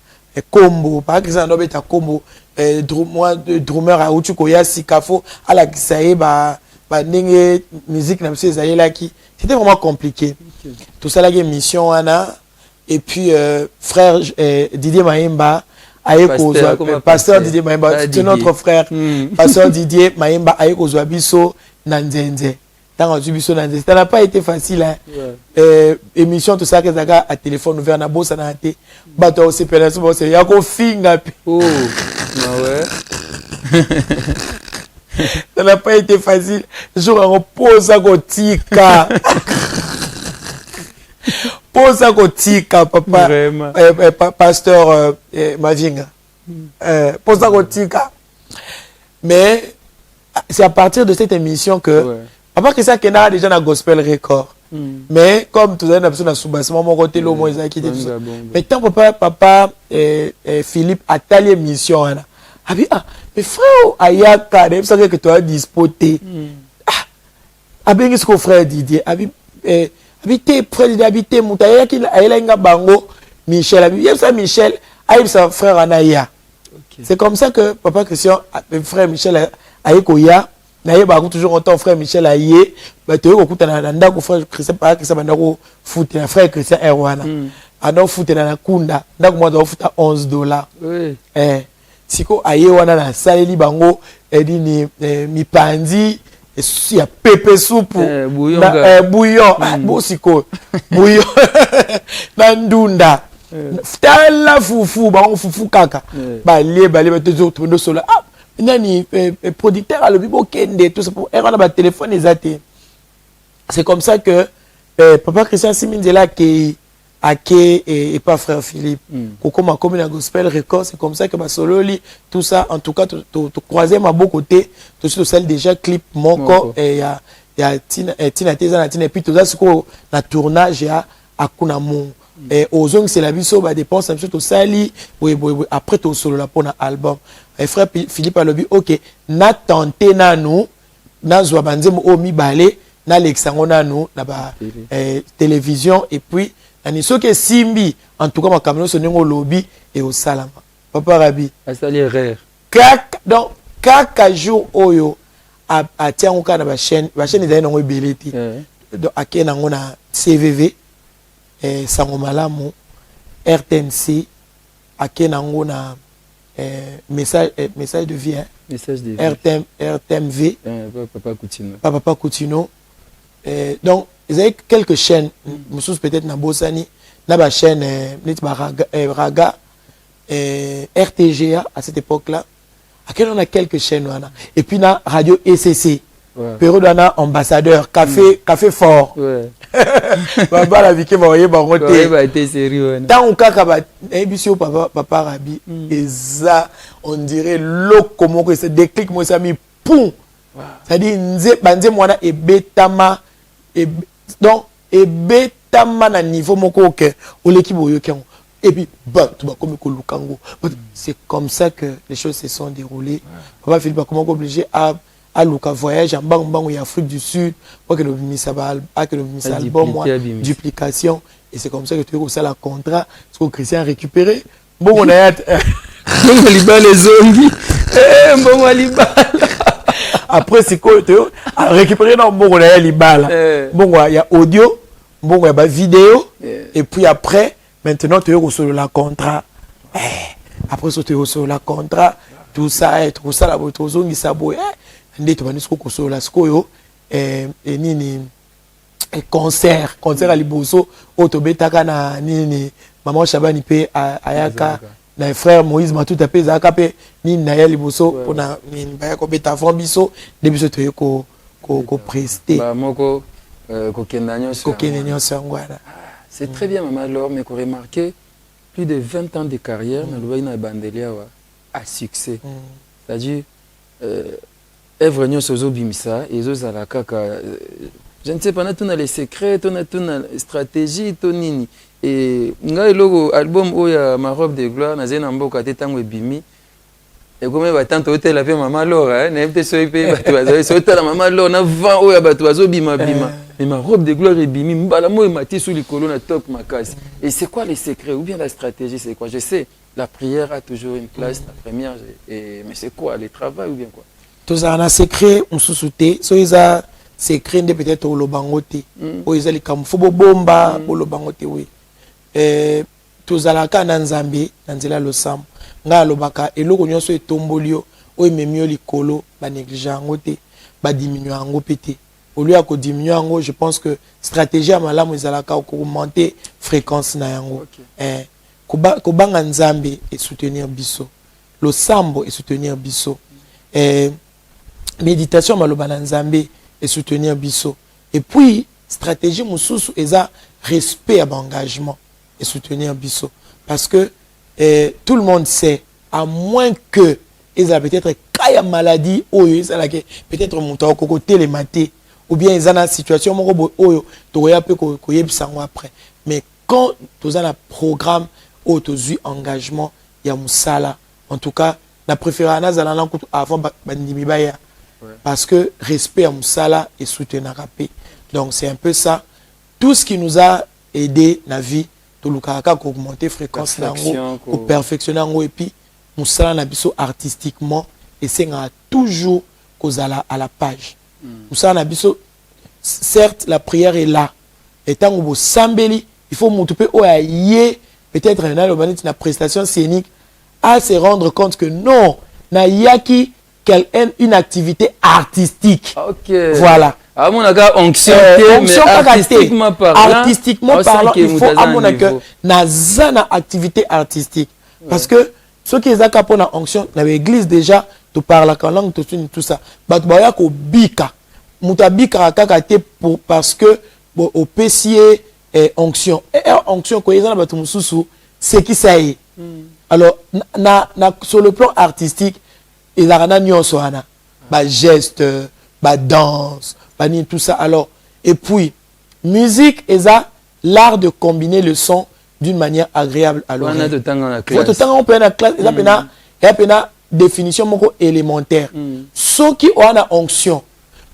combo, par exemple, no beta combo, drummer à Uchuko Yasi Kafo, à la Kisae, bandenge musique na biso ezalelaki c'était vraiment compliqué. Tout ça la mission wana et puis frère Didier Maimba pasteur Didier Maimba c'est notre frère pasteur Didier Maimba aye kozwa biso na nzenze. Tant biso na nzenze ça n'a pas été facile hein. Émission tout ça que zaka à téléphone ouvert na bossa na té bato aussi pénation bossa ya ko finga oh ouais. Ça n'a pas été facile. Je repose à Gotika. Pose à Gotika, papa. Pasteur Mavinga. Pose à Gotika. Mais c'est à partir de cette émission que. Papa, que ça, qu'il y a déjà dans Gospel Record. Mais comme tout le monde a besoin d'un sous-bassement, mon côté, l'eau, moi, ils ont quitté tout ça. Mais tant papa Philippe a telle émission, ah mais frère ayaka même ça que tu as dispoté bien qu'est-ce que frère Didier habité frère Didier habité mutaya qui ayelenga bango Michel habité ça Michel aïe ça frère Anaya c'est comme ça que papa Christian frère Michel ayekoya naye ba toujours autant frère Michel aye ba te ko kutana na ndako frère Christian pa Christian bandako foot na frère Christian Erwana ado foot na kunda ndako mo do foot $11 oui siko aye wana na saleli bango edi ni mipanzi ya pepe soupe bouillon bosiko bouillon na ndunda tala fufu bango fufu kaka balie toujours tondo solo nani producteur alobi bokende tout ça pour wana ba téléphone ezate. C'est comme ça que papa Christian Siminzela qui et pas frère Philippe. Comme la Gospel Record, c'est comme ça que Sololi, tout ça, en tout cas, tu croisais ma beau côté, tout ça, celle déjà clip Moko, et il y a Tina Teza, et puis tout ça, c'est quoi, la tournage, à Kunamon. Et aux zones, c'est la vie, ça va dépenser, un peu tout ça, après tout solo, là, pour l'album. Et frère Philippe a dit, ok, na tenté, na nous, na zwabanzem omi balé, na l'exango, na nous, na télévision, et puis, ce que Simbi, en tout cas, ma caméra, c'est un lobby et au salama. Papa Rabi. Donc, quelques jours, Oyo, à Tianouka, na chaîne est dans une belleté. Donc, à qui on a CVV, Sangomalamu, RTNC, à qui on a message de vie. Message de vie. RTMV. Papa Coutinho. Donc, il y a quelques chaînes, peut-être dans Bossani, dans la chaîne Raga, RTGA à cette époque-là. À quel on a quelques chaînes. Et puis, dans Radio ECC, période on a ambassadeur, café fort. Papa la vie qui va voyer baroté. Tant on kaka émission papa Rabi, et ça, on dirait l'eau comment que c'est déclic, moi ça mis poum. C'est-à-dire, banze mwana et betama et donc et betama na niveau moko que au l'équipe et puis bah tu vas comme lukango. C'est comme ça que les choses se sont déroulées. Papa Philippe comment obligé à Luka voyage en bango et Afrique du Sud pour que le album duplication et c'est comme ça que tu as ça la contrat ce que Christian a récupéré. Bon on a les zombies. Bon après c'est quoi tu as récupéré dans bon on a libala. Bon il y a audio, bon il y a vidéo et puis après maintenant tu as sur la contrat. Après tu as sur la contrat tout ça la votre zone ça boy. Ndé tu vas nous sur la skoyo et nini concert à Liboso autobetaka na nini maman Chabani pe ayaka na frère Moïse Matou tapé zaka pe nini na ya Liboso pour na nini ba ko beta fond biso de biso to ko prester ba moko ko kendanyo ngwana. C'est très bien maman Laure mais qu'on remarqué plus de 20 ans de carrière na loba na bandelia à succès. C'est-à-dire Evre nyonso zobimisa ezozala kaka je ne sais pas na tuna les secrets tuna stratégie tonini et ngai logo album oya ma robe de gloire na zena mboka te tango ebimi et comme ba tante hôtel avec maman Laura na mpe so ipe ba tu so hôtel maman Laura na vent oya ba tu azobima bima mais ma robe de gloire ebimi mbala mo emati sous likolo na top makasi. Et c'est quoi les secrets ou bien la stratégie c'est quoi? Je sais la prière a toujours une place la première mais c'est quoi le travail ou bien quoi? tous un secret on sous-souté so ils a secret de peut-être au lobangote ou ils a les camfo bomba au lobangote oui tous à la kana nzambe nanzela lo sam nga lobaka eloko nyonso etombolio o ememio likolo ba négliger ngote ba diminuer ngo pété au lieu de diminuer ngo je pense que stratégie à malamu ezalaka augmenter fréquence na yango kobanga nzambe et soutenir biso le sambo et soutenir biso méditation maloba na nzambe et soutenir biso et puis stratégie mususu eza respect à engagement et soutenir biso parce que tout le monde sait à moins que ils ont peut-être kaya maladie oyo peut-être monta au côté les maté ou bien ils ont une situation oyo to ya pe ko yebisango après mais quand tu as un programme ou tu as engagement ya musala en tout cas na préféré nazala na avant bandimi baya parce que respect à musala et soutenir rapé donc c'est un peu ça tout ce qui nous a aidé na vie to lukaka ko augmenter fréquence nango ko perfectionner ngo et puis musala na biso artistiquement et c'est toujours kozala à la page musala na biso certes la prière est là et tant que sambeli il faut m'occuper oyaye peut-être na prestation scénique à se rendre compte que non na yaki une activité artistique. Voilà. À mon avis, onction, artistiquement parlant, il faut à mon avis na zana activité artistique parce que ceux qui ont capé na onction dans l'église déjà tu parles en langue tout ça bah tu vois ko bika mutabika kakate pour parce que au PCA onction onction ko ezana batu mususu c'est qui ça est alors sur le plan artistique il y a un bah geste bah danse bah tout ça alors et puis musique est l'art de combiner le son d'une manière agréable à l'oreille. Votre temps on peut la classe il y a une définition élémentaire ceux qui ont une onction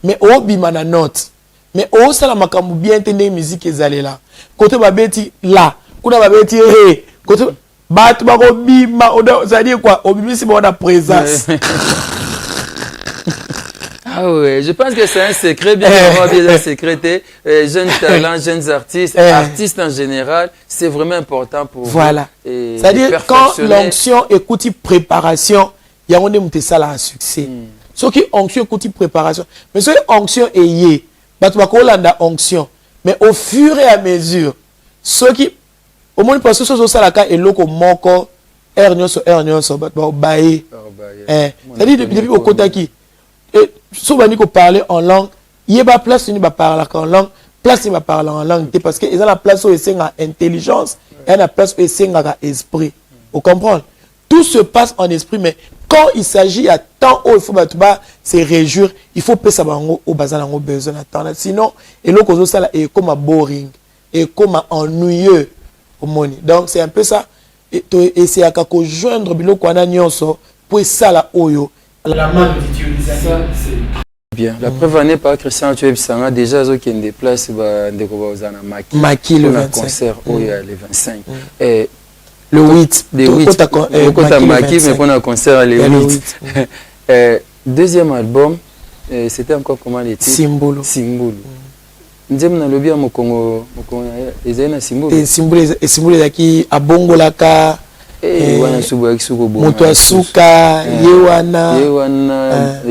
mais au bimana note mais au ça la makambu bien entendre musique ezalé là côté babeti là kuna babeti he côté bat bako bima ça dit quoi au bimi c'est bon la présence. Ah ouais, je pense que c'est un secret bien secrété. Jeunes talents, jeunes artistes, artistes en général, c'est vraiment important pour voilà. C'est-à-dire quand l'onction écoute préparation, il y a un ça là un succès. Ce qui onction écoute préparation, mais ce onction est yé, bah tu vas coller onction, mais au fur et à mesure, ceux qui au moins parce que ce ça là et loko moko ernyoso bah tu vas bailler. C'est-à-dire depuis au côté qui et souvent on parler en langue il y a pas place ni va parler en langue place ni va parler en langue parce que ils ont la place où c'est intelligence et la place où c'est esprit vous comprenez tout se passe en esprit mais quand il s'agit à temps où il faut se réjouir il faut payer ça au bazar en besoin d'attendre sinon et l'autre chose ça est comme boring et comme ennuyeux au monde donc c'est un peu ça et c'est à quoi joindre biloko ana nyonso pour ça là oyo la main d'utilisation c'est bien la preuve n'est pas Christian tu es sanga déjà zo qui des places ba ndeko ba uzana maki le 25 concert au le 25 et le 8 de 8 kota maki mais pour un concert le 8 deuxième album c'était encore comment les titres Simbolo Nzem na lobby mo Congo ezena Simbolo Simbolo ezaki abongolaka wana subo akisuko bo moto asuka yewana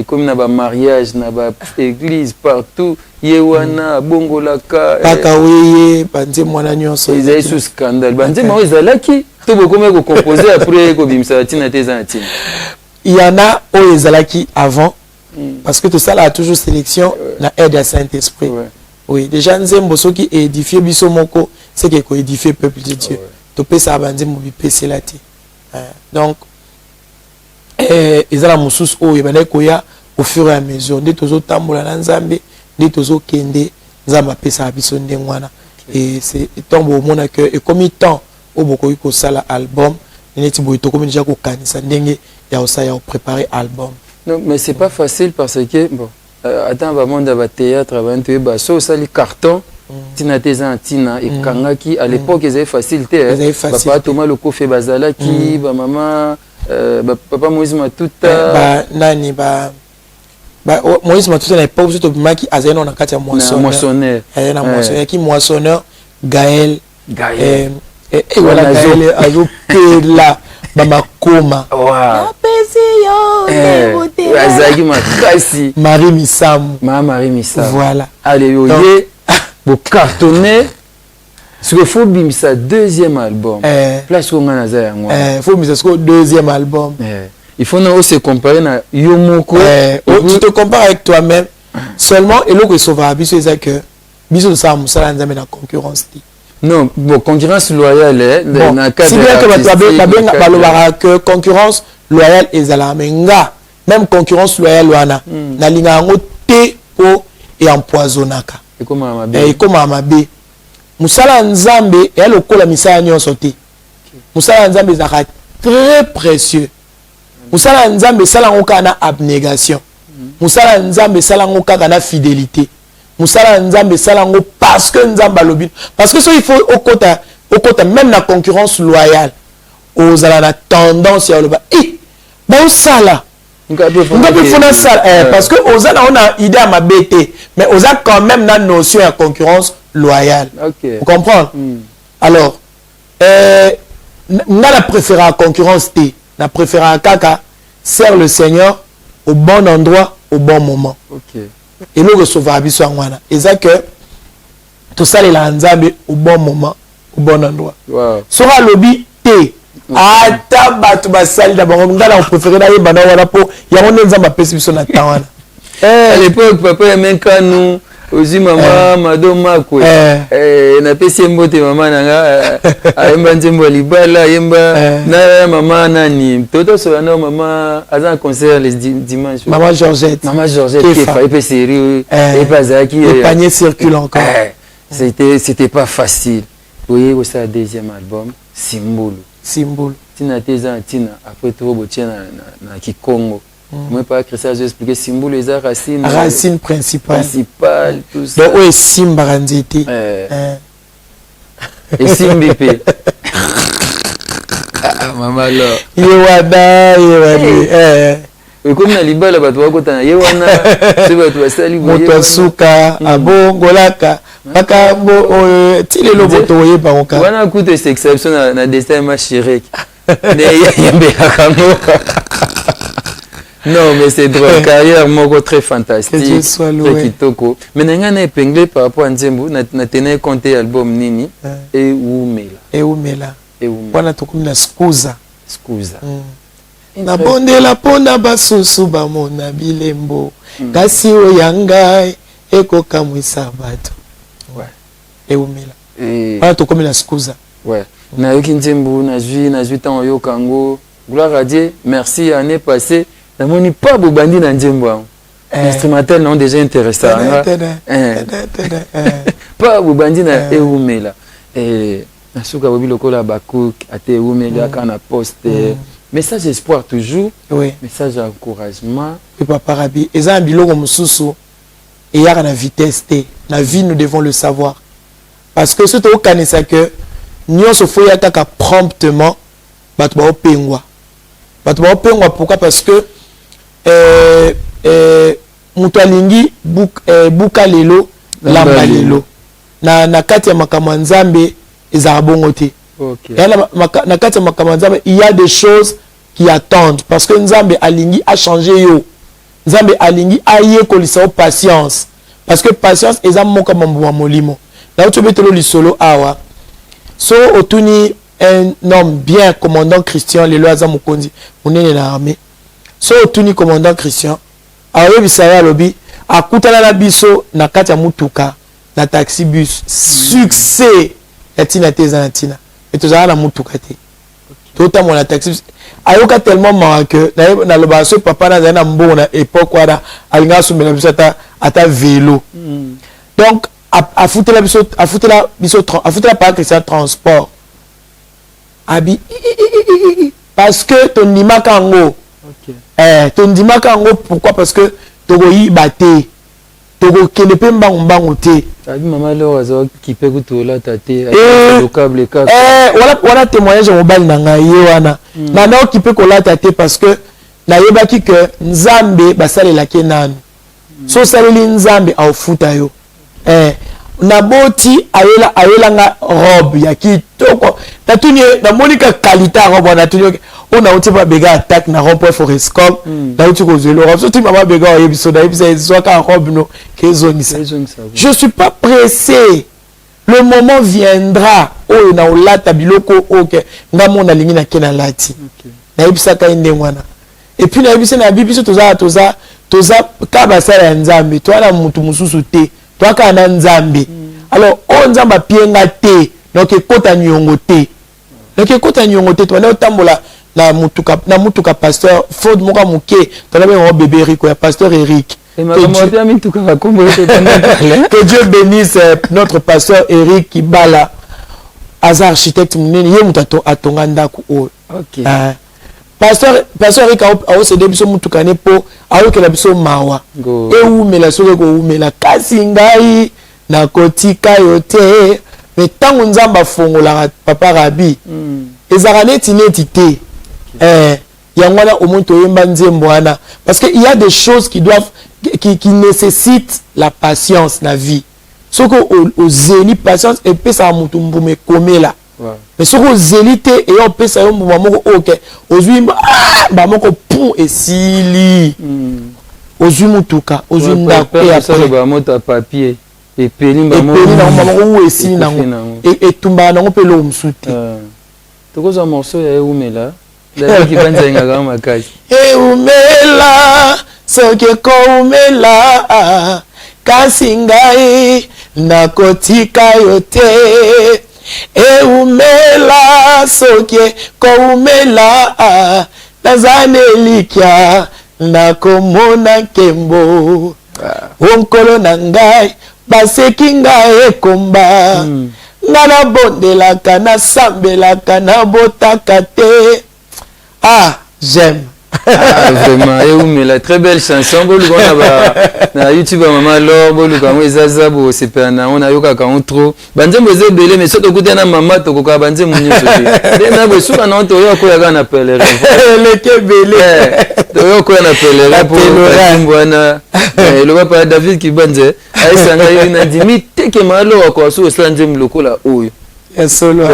comme na ba mariage na ba église partout yewana bongolaka paka weye banze mwana nyonso ezai sous scandale banze ma ezalaki to bokome ko composer après ko bimsa tina tezantina il y en a au ezalaki avant parce que tout ça là a toujours sélection na aide à Saint-Esprit oui déjà nzembo soki édifier biso moko c'est que ko édifier peuple de Dieu to pesa banze mo bipese la ti donc ezala mususu oyo bana koya au fur et à mesure nde tozo tambola na nzambe nde tozo kende nzamba pesa biso ndengwana et c'est tombo mona que et comme temps au boko ko sala album neti boy to comme déjà ko kanisa ndenge ya osa ya préparer album non mais c'est pas facile parce que bon attends va monde va théâtre avant tu ba so sali carton tina tezantina et kangaki à l'époque ils avaient facilité papa Thomas le Kofi Bazalaki ba maman papa Moïse Matuta ba nani ba Moïse Matuta n'a pas besoin de maki azeno na kati ya moissonneur. Na moissonneur qui moissonneur Gaël. Et voilà Gaël azo pela bama koma. Wow. Marie Misam. Marie Misam. Voilà. Allez yoye bo cartonné. Ce qu'il faut bimisa deuxième album. Place où on a ça. Faut bimisa deuxième album. Il faut nous se comparer na Yomoko. Tu te compares avec toi-même. Seulement, et l'autre sauveur, c'est que biso ça musala nzambe na concurrence. Non, bon concurrence loyale bon, si bien que que concurrence loyale ezala menga même concurrence loyale wana na linga ngo te po et empoisonnaka. Et comment amabe. Musala nzambe et lokola misala nyonso te. Musala nzambe ezaka très précieux. Musala nzambe sala ngoka na abnégation. Musala nzambe sala ngoka na fidélité. Musala nzambe sala ngo parce que nzamba lobi. Parce que ça il faut au côté même la concurrence loyale. Aux ala la tendance ya loba. Ba sala. Ngapi fona sala parce que aux ala on a idée à ma bête mais aux a quand même la notion de concurrence loyale. Okay. Vous comprenez? Alors n'a la préféré à concurrence T. La préféré à kaka sert le Seigneur au bon endroit au bon moment. OK. Et nous recevons abiso ngwana. Et ça que tout ça les nzambe au bon moment au bon endroit. Wow. Sera lobby T. Ata batu basali d'abord ngala on préféré d'aller bana wana po ya on nzamba pesi biso na tawana. À l'époque papa même quand nous aussi maman madoma quoi na pesi mbote maman nanga ayemba nzembo libala yemba na maman nani toto so na maman azan concert les dimanches maman Georgette qui fait pas sérieux et pas zaki le panier circule encore c'était pas facile. Oui au ça deuxième album Simbulu tina teza tina après tout botia na Kikongo. Moi pas Christian j'ai expliqué Simbulu les racine principale tout ça. Donc oui Simba Ranziti. Et Simbipe. Maman là. Yewada. Comme na libala bato bakota yewana c'est bato basali moto suka abongolaka baka bo tile loboto ye baroka. Wana coûte cette exception na destin ma chirek. Ne yembe akamo. Non, mais c'est drôle. Carrière moko très fantastique. Très kitoko. Mais n'enga na épinglé par rapport à Nzembo, na tenait compter album nini et Umela. Wana tokumina Skuza. Na bondela pona basusu bamona bilembo. Kasi oyangai ekoka mwisa bato. Ouais. Umela. Wana tokumina Skuza. Ouais. Na yoki Nzembo na jui tant yokango. Gloire à Dieu. Merci année passée. Je ne pas Boubandi dans Nzembo. Instrumental non déjà intéressant. Pas Boubandi dans Eumela. Et Nasuka Bobi Lokola Bakouk, Ate Eumela, Kana Poste. Message d'espoir toujours. Oui. Message d'encouragement. Et Papa Rabi. Et ça, un bilot comme Soussou. Et il y a une vitesse. La vie, nous devons le savoir. Parce que ce que vous connaissez, c'est que nous sommes promptement. Pourquoi? Parce que Mutalingi buka lelo lamba lelo na kati ya makambo nzambe ezala bongo te. OK. Na kati ya makambo nzambe il y a des choses qui attendent parce que nzambe alingi a changé yo. Nzambe alingi a yekolisa o patience parce que patience eza moka mambo wa molimo. Na to betelo lisolo awa. So otuni un homme bien commandant Christian lelo aza mukonzi munene na armée. So otuni commandant Christian awe bisaya lobi akutana na biso na kati ya mutuka na taxi bus succès ya tina teza na tina et tozala na mutuka te tota mon taxi bus ayoka tellement marrant que na loba so papa na na mbongo na époque wala alinga sumela biso ata vélo donc afutela par Christian transport abi parce que ton nimaka ngo. Ton dimaka ngo pourquoi? Parce que togoyi baté togo kele pe mbango te. Abi maman lo azo ki pe kutola tate le câble kaka. Voilà témoignage mobile na ngai wana. Na na ki pe kola tate parce que na yebaki que nzambe basalela ke nanu. so saleli nzambe aufuta yo naboti ayela nga robe ya kitoko natuni na monika qualité robe natuni on a uti ba bega attaque na rond-point Forescom na uti ko zelo robe so ti mama bega o yebiso na yebiso zo ka robe no kezongisa je suis pas pressé. Le moment viendra où na olata biloko oke ngamo na lingi na kena lati na yebisa ka inde mwana et puis na yebisa na bibiso toza ka basala ya nzambe to na mutu mususu te to ka na nzambe alors on nzamba pienga te donc ekota nyongo te to na otambola na mutuka pasteur Ford moka muke to na be bébé Rico ya pasteur Eric. Que Dieu bénisse notre pasteur Eric Kibala, Azar architecte munene ye mutato atonga ndaku o. OK. Pasteur Eric a osede biso mutukane po ayokela biso mawa. E umela soke ko umela kasi ngai na kotika yote. Mais tango nzamba fongola papa Rabi. Ezara neti te. Yangwana omuntu yemba nzembo wana parce que il y a des choses qui doivent qui nécessitent la patience na vie. Soko au zéli patience et puis ça mutu mbume komela. Mais soko zélité et on peut ça mbuma moko OK. Ozui ba moko pou esili. Ozui mutuka, ozui ndako et après ba moto papier et peli ba moko moko esili nango et tumba nango pe lo msuti. Tokoza morceau ya umela. Umela soki koumela kasi ngai nakotika yo te umela soki koumela nazane likia nakomona nkembo onkolo na ngai baseki ngai ekomba nga nabondelaka nasambelaka nabotaka te. Ah, j'aime. Vraiment, mais la très belle chanson. Na YouTube maman Laure, boluka Zaza, bo c'est pas na on a yoka quand trop. Banze moze belé mais surtout côté na maman to ko banze munyo sote. Na bo suka na to yo ko ya na appelé. Le ke belé. To yo ko na appelé pour mbwana. Le papa David qui banze. Ai sanga yo na dimi teke malo ko so sanje mlokola oyo. Et solo.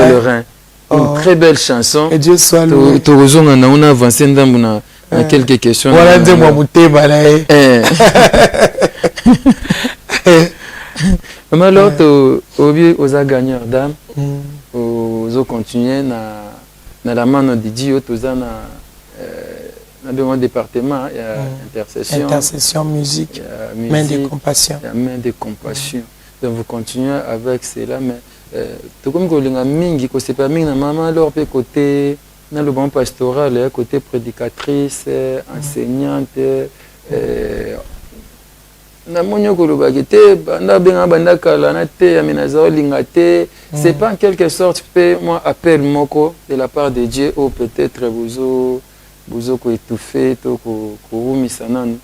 Une très belle chanson. Et Dieu soit loué. On a avancé dans quelques questions. Voilà, dis-moi, mouté, balaye. Mais alors, aux gagneurs d'âme, aux continuer dans la main de Dieu, dans le département, il y a intercession. Intercession, musique, main de compassion. Main de compassion. Donc vous continuez avec cela, mais tout comme que les mingi, que c'est pas mingi, maman alors peut côté dans le bon pastoral, côté prédicatrice, enseignante, na monyo ko lobagete, banda benga banda kala na te amenazo lingate, c'est pas en quelque sorte peut moi appel moko de la part de Dieu ou peut-être buzo ko étouffé to ko rumisanan.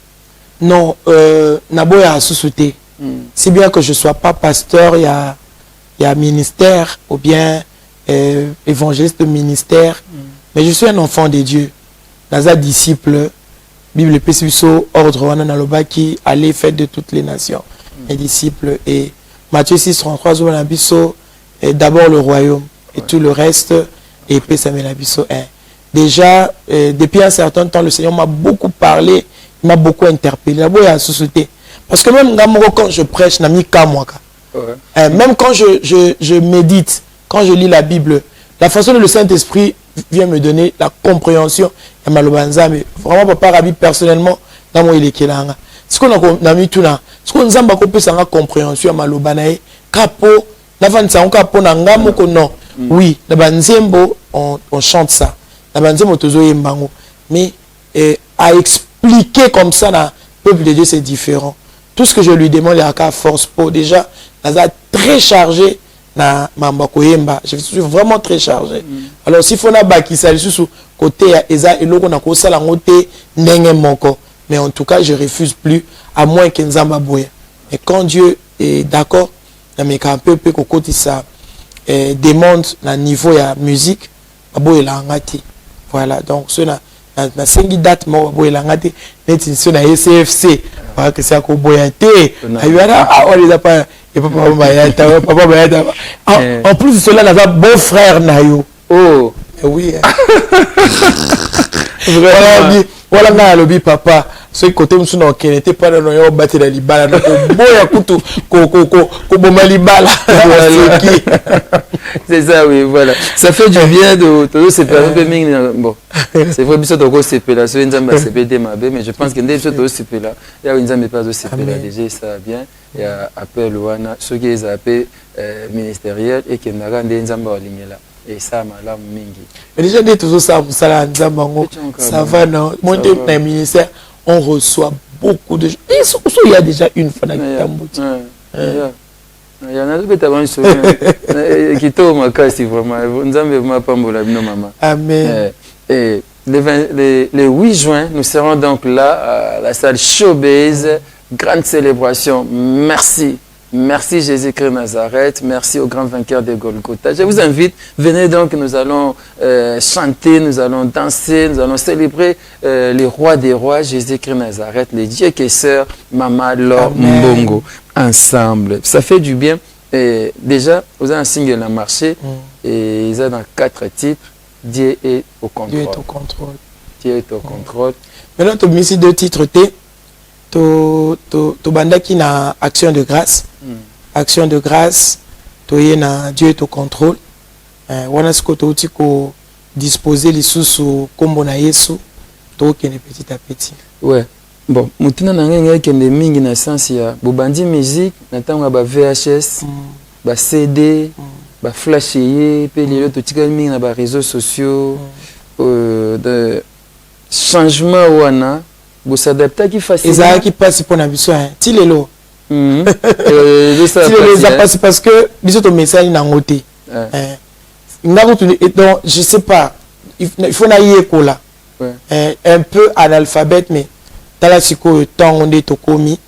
Non, naboya susute. Si bien que je sois pas pasteur, il y a ministère ou bien évangéliste de ministère, mais je suis un enfant de Dieu. Naza disciple, Bible Pésiso, ordre wana naloba qui allait faire de toutes les nations, mes disciples. Et Matthieu 6, 33, d'abord le royaume et tout le reste, et Pésamelabiso 1. Déjà, depuis un certain temps, le Seigneur m'a beaucoup parlé, il m'a beaucoup interpellé. Parce que même quand je prêche, même quand je médite, quand je lis la Bible, la façon dont le Saint-Esprit vient me donner la compréhension, mais vraiment, Papa Rabi, personnellement, dans mon ilekélanga. Ce qu'on a mis tout là, ce qu'on a compris, c'est la compréhension, malobanae, capo, n'avance en capo, n'angamo, non. Oui, la banzembo, on chante ça. La banzembo, tozo yembango. Mais à expliquer comme ça, le peuple de Dieu, c'est différent. Tout ce que je lui demande, il y a qu'à force pour déjà, très chargé. Je suis vraiment très chargé. Alors s'il faut qui s'agit sous côté eza eloko na ko sala ngote ndenge moko, mais en tout cas je refuse plus à moins que nzamba boya. Et quand Dieu est d'accord, mais quand peu ko côté ça demande na niveau ya musique aboye la ngati. Voilà, donc ce na na sengi date mo boyelanga te neti so na SFC parce que ça ko boyate ayara on les a pas et papa bayata papa bayata en plus de cela là beau frère na yo oh oui voilà nga lobi papa ce côté msuna qui n'était pas dans yo battre la libala donc boya kutu ko boma libala c'est ça oui voilà ça fait du bien de se faire bon c'est vrai biso to ko sepela so nzamba sepete mabe mais je pense que ndé biso to sepela ya nzamba pas zo sepela déjà ça va bien il y a appel wana ceux qui les appellent ministériel et qui n'a ndé nzamba olingela et ça malamu mingi mais déjà dès toujours ça musala nzamba ngo ça va non monter dans le ministère on reçoit beaucoup de gens et il y a déjà une fois dans Kitambuti il y en a d'autres qui t'avancent qui tombent à casser vraiment nzamba ma pambola bino maman amen et le 8 juin nous serons donc là à la salle Showbiz, grande célébration. Merci Jésus-Christ Nazareth, merci au grand vainqueur de Golgotha. Je vous invite, venez donc, nous allons chanter, nous allons danser, nous allons célébrer le roi des rois, Jésus-Christ Nazareth, le Dieu qui est sœur, Maman Laure Mbongo, ensemble. Ça fait du bien. Et déjà, vous avez un single à marché et ils ont dans 4 titres. Dieu est au contrôle. Dieu est au contrôle. Dieu est au contrôle. Maintenant, tu as mis 2 titres. Tu banda qui na action de grâce. Action de grâce. Tu na Dieu est au contrôle. Wana ce que tu as disposé les sous comme na Yesu. Tu as petit à petit. Ouais. Bon, mutuna na ngenga kende mingi na sens ya bobandi musique na tanga ba VHS, ba CD, ba flash ye pe lelo to tika mingi na ba réseaux sociaux de changement wana bo s'adapter qui facile. Ezala qui passe pour na biso hein. Ti lelo. Ti lelo ça passe parce que biso to message na ngoté. Donc je sais pas, il faut na yekola. Un peu analphabète mais dans la psycho temps on est au commis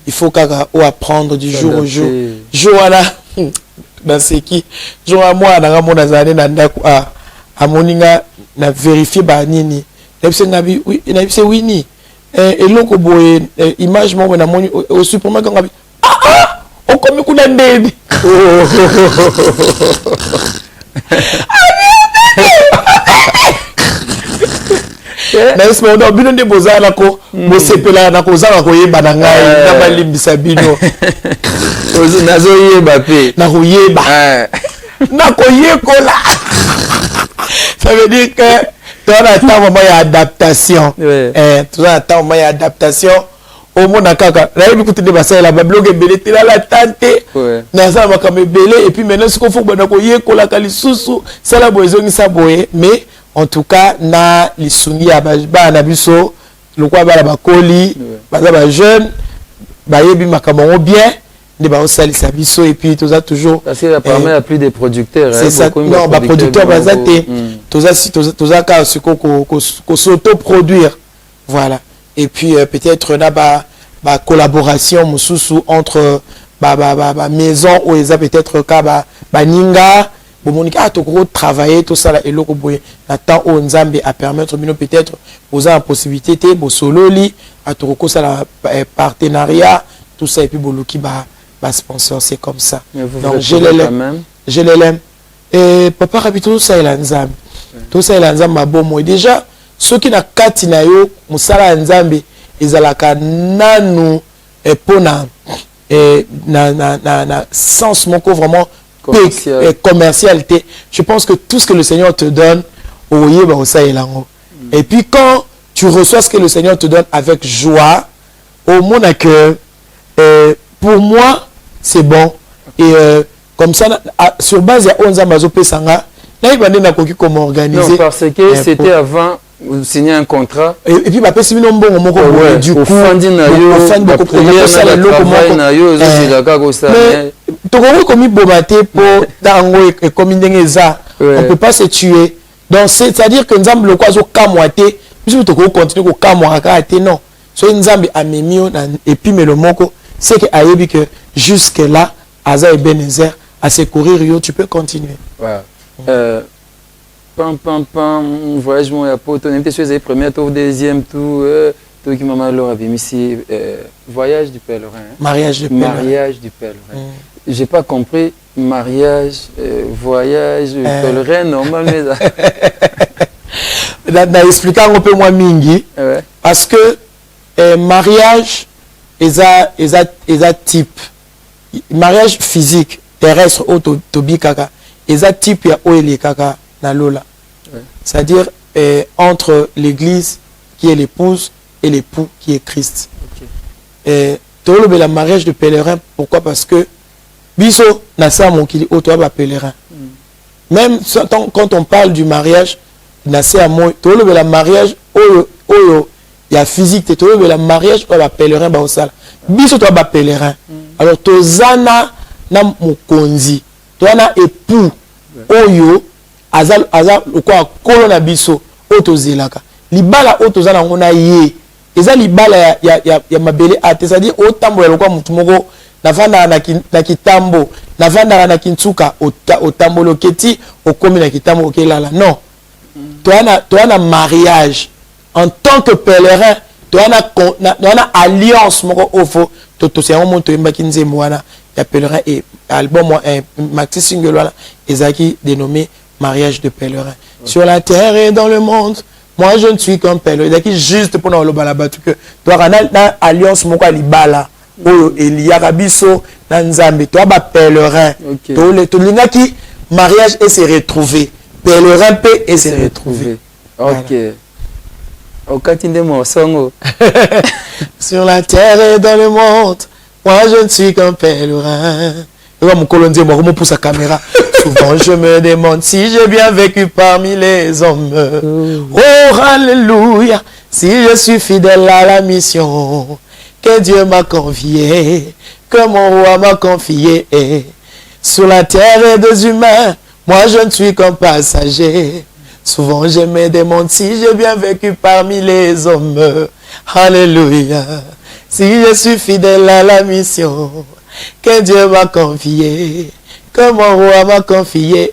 il faut apprendre du jour au jour joana dans ce qui jour à moi dans mon azane na ndako a moninga na vérifier ba nini nabi oui nabi c'est wini et loko boye image mo na moni au supermarché ngabi on comme kuna ndedi na ce moment bino nde bozala ko bosepela na kozala koyeba na ngai na balimbisa bino nazo yeba pe na koyeba na koyekola ça veut dire que tu as un temps moment d'adaptation tu as un temps moment d'adaptation au monde kaka na yebi kuti de basala la blog ebele tela la tante na ça va comme ebele et puis maintenant ce qu'on faut bana koyekola kali susu sala boyezongi sa boye mais en tout cas na lisungi ya ba na biso lokwa ba la bakoli baza ba jeune ba yebi makambo bien de ba osalisa biso et puis toza toujours parce que apparemment il y a plus de producteurs c'est ça non ba producteur baza te toza ka siko ko s'auto produire voilà et puis peut-être na ba collaboration mususu entre ba maison ou eza peut-être ka ba ninga Monika to travailler tout ça là et loko boye attend au Nzambe à permettre bino peut-être aux la possibilité te bo solo li à to ko ça la partenariat tout ça et puis boluki ba sponsor c'est comme ça donc je l'aime et papa rabito ça il Nzambe tout ça il Nzambe bon moi déjà ceux qui na kati na yo musala Nzambe ezalaka nanu et pona et na sens moko vraiment commercialité. Je pense que tout ce que le Seigneur te donne, et puis quand tu reçois ce que le Seigneur te donne avec joie, au monde que pour moi c'est bon et comme ça sur base de 11 Amazo Pesanga, là il va dire comment organiser. Non, parce que c'était avant vous signez un contrat et puis bah si non bon du coup on peut pas se tuer donc c'est-à-dire que Nzambe le quoi zo kamwate biso to ko continuer ko kamwaka te non so Nzambe amemio et puis mais le moko c'est que ayebi que jusque là Aza Ebenezer à secourir yo tu peux continuer. Voilà. pam, voyage, mon apport, on était sur les premiers tours, deuxième tour, tout qui m'a alors avait mis ici, voyage du pèlerin. Mariage du pèlerin. Mariage du pèlerin. J'ai pas compris, mariage, voyage, pèlerin, normalement. Expliquer un peu moins mingi, parce que mariage, est type. Mariage physique, terrestre, tobi kaka, est type ya oele kaka na lola. C'est-à-dire entre l'église qui est l'épouse et l'époux qui est Christ. Tolo la mariage de pèlerin, pourquoi? Parce que biso na sa mon kili oto ba pèlerin. Même quand on parle du mariage, na sa mon tolo la mariage oyo ya physique, tolo la mariage ou ba pèlerin ba osala. Biso to ba pèlerin. Alors tozana na mokonzi, toana époux oyo azal quoi kolo na biso otozelaka. Libala otozana ngona ye. Eza libala ya mabele ate, c'est-à-dire otambo ya lokwa mutu moko navanda na kitambo, navanda na kintsuka otambo loketi okomi na kitambo okelala. Non. Toana mariage en tant que pèlerin, toana alliance moko ofo to c'est un monde to mbaki nzembo wana ya pèlerin et album maxi single wana ezaki dénommé mariage de pèlerin. Sur la terre et dans le monde, moi je ne suis qu'un pèlerin. C'est juste pour nous le balaba que toi na alliance moko libala oyo eliaka biso na nzambe toi ba pèlerin. To linga ki mariage et se retrouver, pèlerin pe et se retrouver. OK. Au katinde mo songo. Sur la terre et dans le monde, moi je ne suis qu'un pèlerin. Mon colondier me pousse sa caméra. Souvent je me demande si j'ai bien vécu parmi les hommes. Oh alléluia, si je suis fidèle à la mission que Dieu m'a confiée, que mon roi m'a confiée. Sur la terre et des humains, moi je ne suis qu'un passager. Souvent je me demande si j'ai bien vécu parmi les hommes. Alléluia. Si je suis fidèle à la mission que Dieu m'a confiée, que mon roi m'a confiée.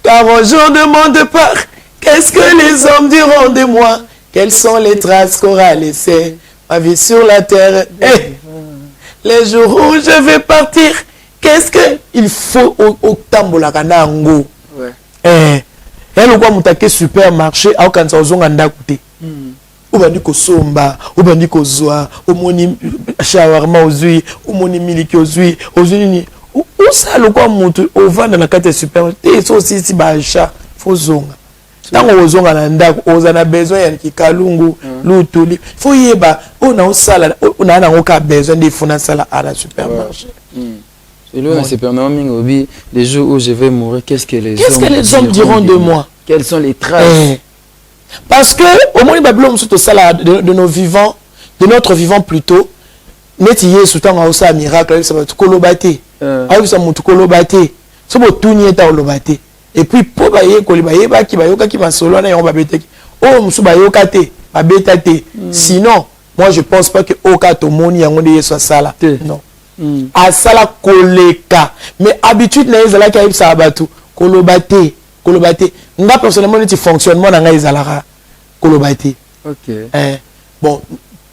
Car au jour de mon départ, qu'est-ce que les hommes diront de moi? Quelles sont les traces qu'aura laissées ma vie sur la terre? Les jours où je vais partir, qu'est-ce qu'il faut au tambola kanango? Et le quoi moutake supermarché au kansa ozonga ndakoute. Ubandi ko somba, ubandi ko zoa, omoni shawarma ozui, omoni miliki ozui, ozui ni. Où ça le quoi mutu ovanda na kate supermarché? Et ça aussi si ba achat faut zonga. Tango ozonga na ndako, ozana besoin ya kikalungu, lutuli. Faut yeba, ona osala, ona na oka besoin de fona sala à la supermarché. Les jours où je vais mourir, qu'est-ce que les hommes diront de moi? Quelles sont les traces? Parce que au moins de nos vivants, de notre vivant plutôt, netiye soutan a aussi un miracle, ça va tout kolobate. Ah ça monte kolobate. Ça va tout nier ta kolobate. Et puis pour bailler kolibaye ba ki bayoka ki masolo na yon babete. Oh musu bayoka te, babeta te. Sinon, moi je pense pas que oka to moni yango de yeso sala. Non. Asala koleka. Mais habitude na ezala ka ibsa abatu kolobate. Kolobate. Nga personnellement neti fonctionnement na nga ezala kolobate. OK. Bon,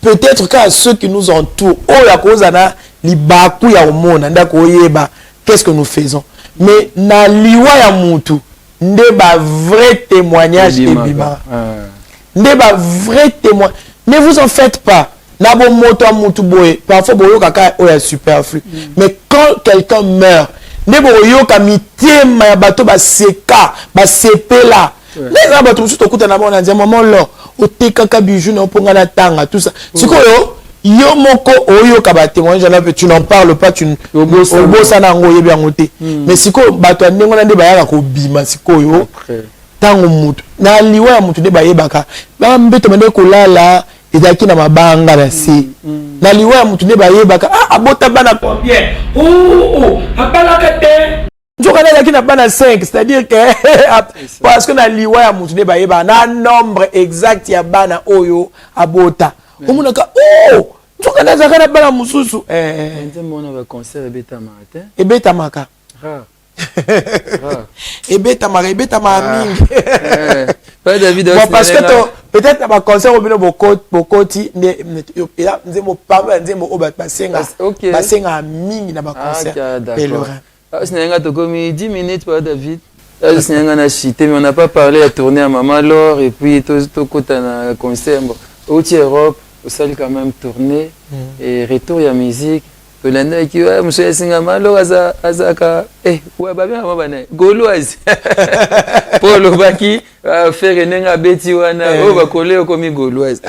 peut-être qu'à ceux qui nous entourent, oh la cause ana libaku ya omona ndako oyeba qu'est-ce que nous faisons. Mais na liwa ya mutu ndeba vrai témoignage et bima. Ndeba vrai témoignage. Ne vous en faites pas. Nabo moto mutu boye, parfois boyo kaka oya superflu. Mais quand quelqu'un meurt, nebo yoka mitema ya bato ba seka, ba sepela. Les abato musu tokuta na bona ndia maman lo, o tekaka bijou na ponga na tanga tout ça. Sikoyo yo moko oyo ka ba témoignage na tu n'en parles pas, tu obosa na ngo yebi ngote. Mais sikoyo bato ndengo na ndeba ya ko bima sikoyo. Tango mutu na liwa ya mutu ndeba yebaka. Ba mbeto mende ko lala ezaki na mabanga na si na liwa ya mutu ndeba yebaka abota bana combien abalaka te njoka ezaki na bana 5, c'est-à-dire que parce que na liwa ya mutu ndeba yeba na nombre exact ya bana oyo abota omunaka njoka ezaka na bana mususu ndemona ba concert ebeta matin ebeta maka Et beta ma mingi. Pas David. Bon, parce que peut-être ma concert au bino bokoti et là nous avons pas mal nous avons basenga mingi na ba concert pèlerin. C'est un gars comme 10 minutes pas David. C'est un gars chité mais on n'a pas parlé à tourner à Maman Laure et puis tout côté na concert au Europe au salle quand même tourner et retour ya musique. Pelanda qui ouais monsieur singa malo azaka ouais ba bien mabana gauloise Polo baki faire nenga beti wana o ba coller comme gauloise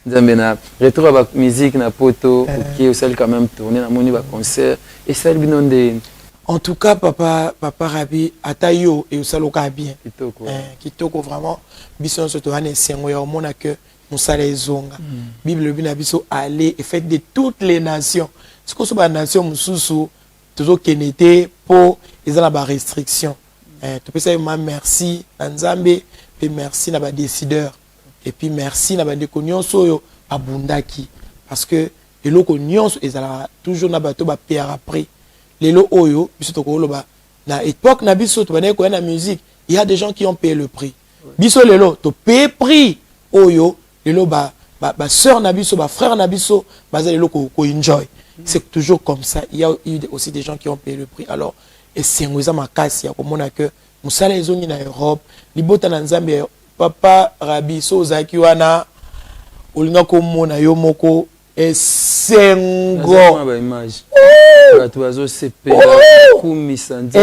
nzambena retour ba musique na poto qui au salle quand même tourner na moni ba concert et ça binonde. En tout cas papa Rabi atayo et au saloka bien kitoko vraiment bison surtout ane sengo ya mona que musala ezonga Bible bina biso aller et faites de toutes les nations. Ce que la nation mususu toujours kenete pour ils ont la restriction. Tu peux dire merci Nzambe et merci na ba décideur et puis merci na ba déconyonso yo abundaki parce que les loko nyonso ils ont toujours na bato ba payer après les lo oyo biso to ko loba na époque na biso to bana ko na musique il y a des gens qui ont payé le prix biso lelo to payer prix oyo lelo ba sœur na biso ba frère na biso ba za lelo ko enjoy. C'est toujours comme ça. Il y a eu aussi des gens qui ont payé le prix. Alors, et c'est un ma casse. Il y a comme on a que Moussala les zones en Europe, Libota Nanzambe, Papa Rabi Sozaki wana, Olinga Komona Yomoko, et c'est un gros. Et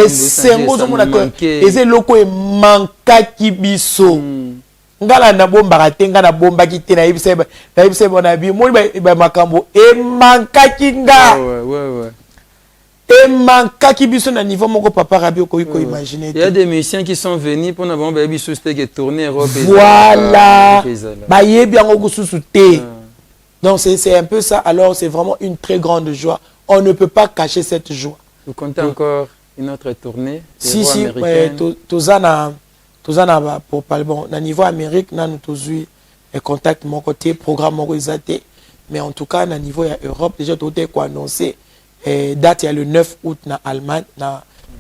c'est un gros. Et c'est loko et manka kibiso. Ngala na bomba ratenga na bomba kite na ibse bona bi mo ba makambo e manka kinga e manka kibiso na niveau moko papa Rabi ko imaginer. Il y a des musiciens qui sont venus pour na bomba biso c'était tourner Europe. Voilà ba yebi yango kususuté. Donc c'est un peu ça. Alors c'est vraiment une très grande joie. On ne peut pas cacher cette joie. Vous comptez encore une autre tournée? Si tozana pour parler bon na niveau Amérique na nous tous contact mon côté programme mon exaté mais en tout cas na niveau ya Europe déjà tout est quoi annoncé date il y a le 9 août na Allemagne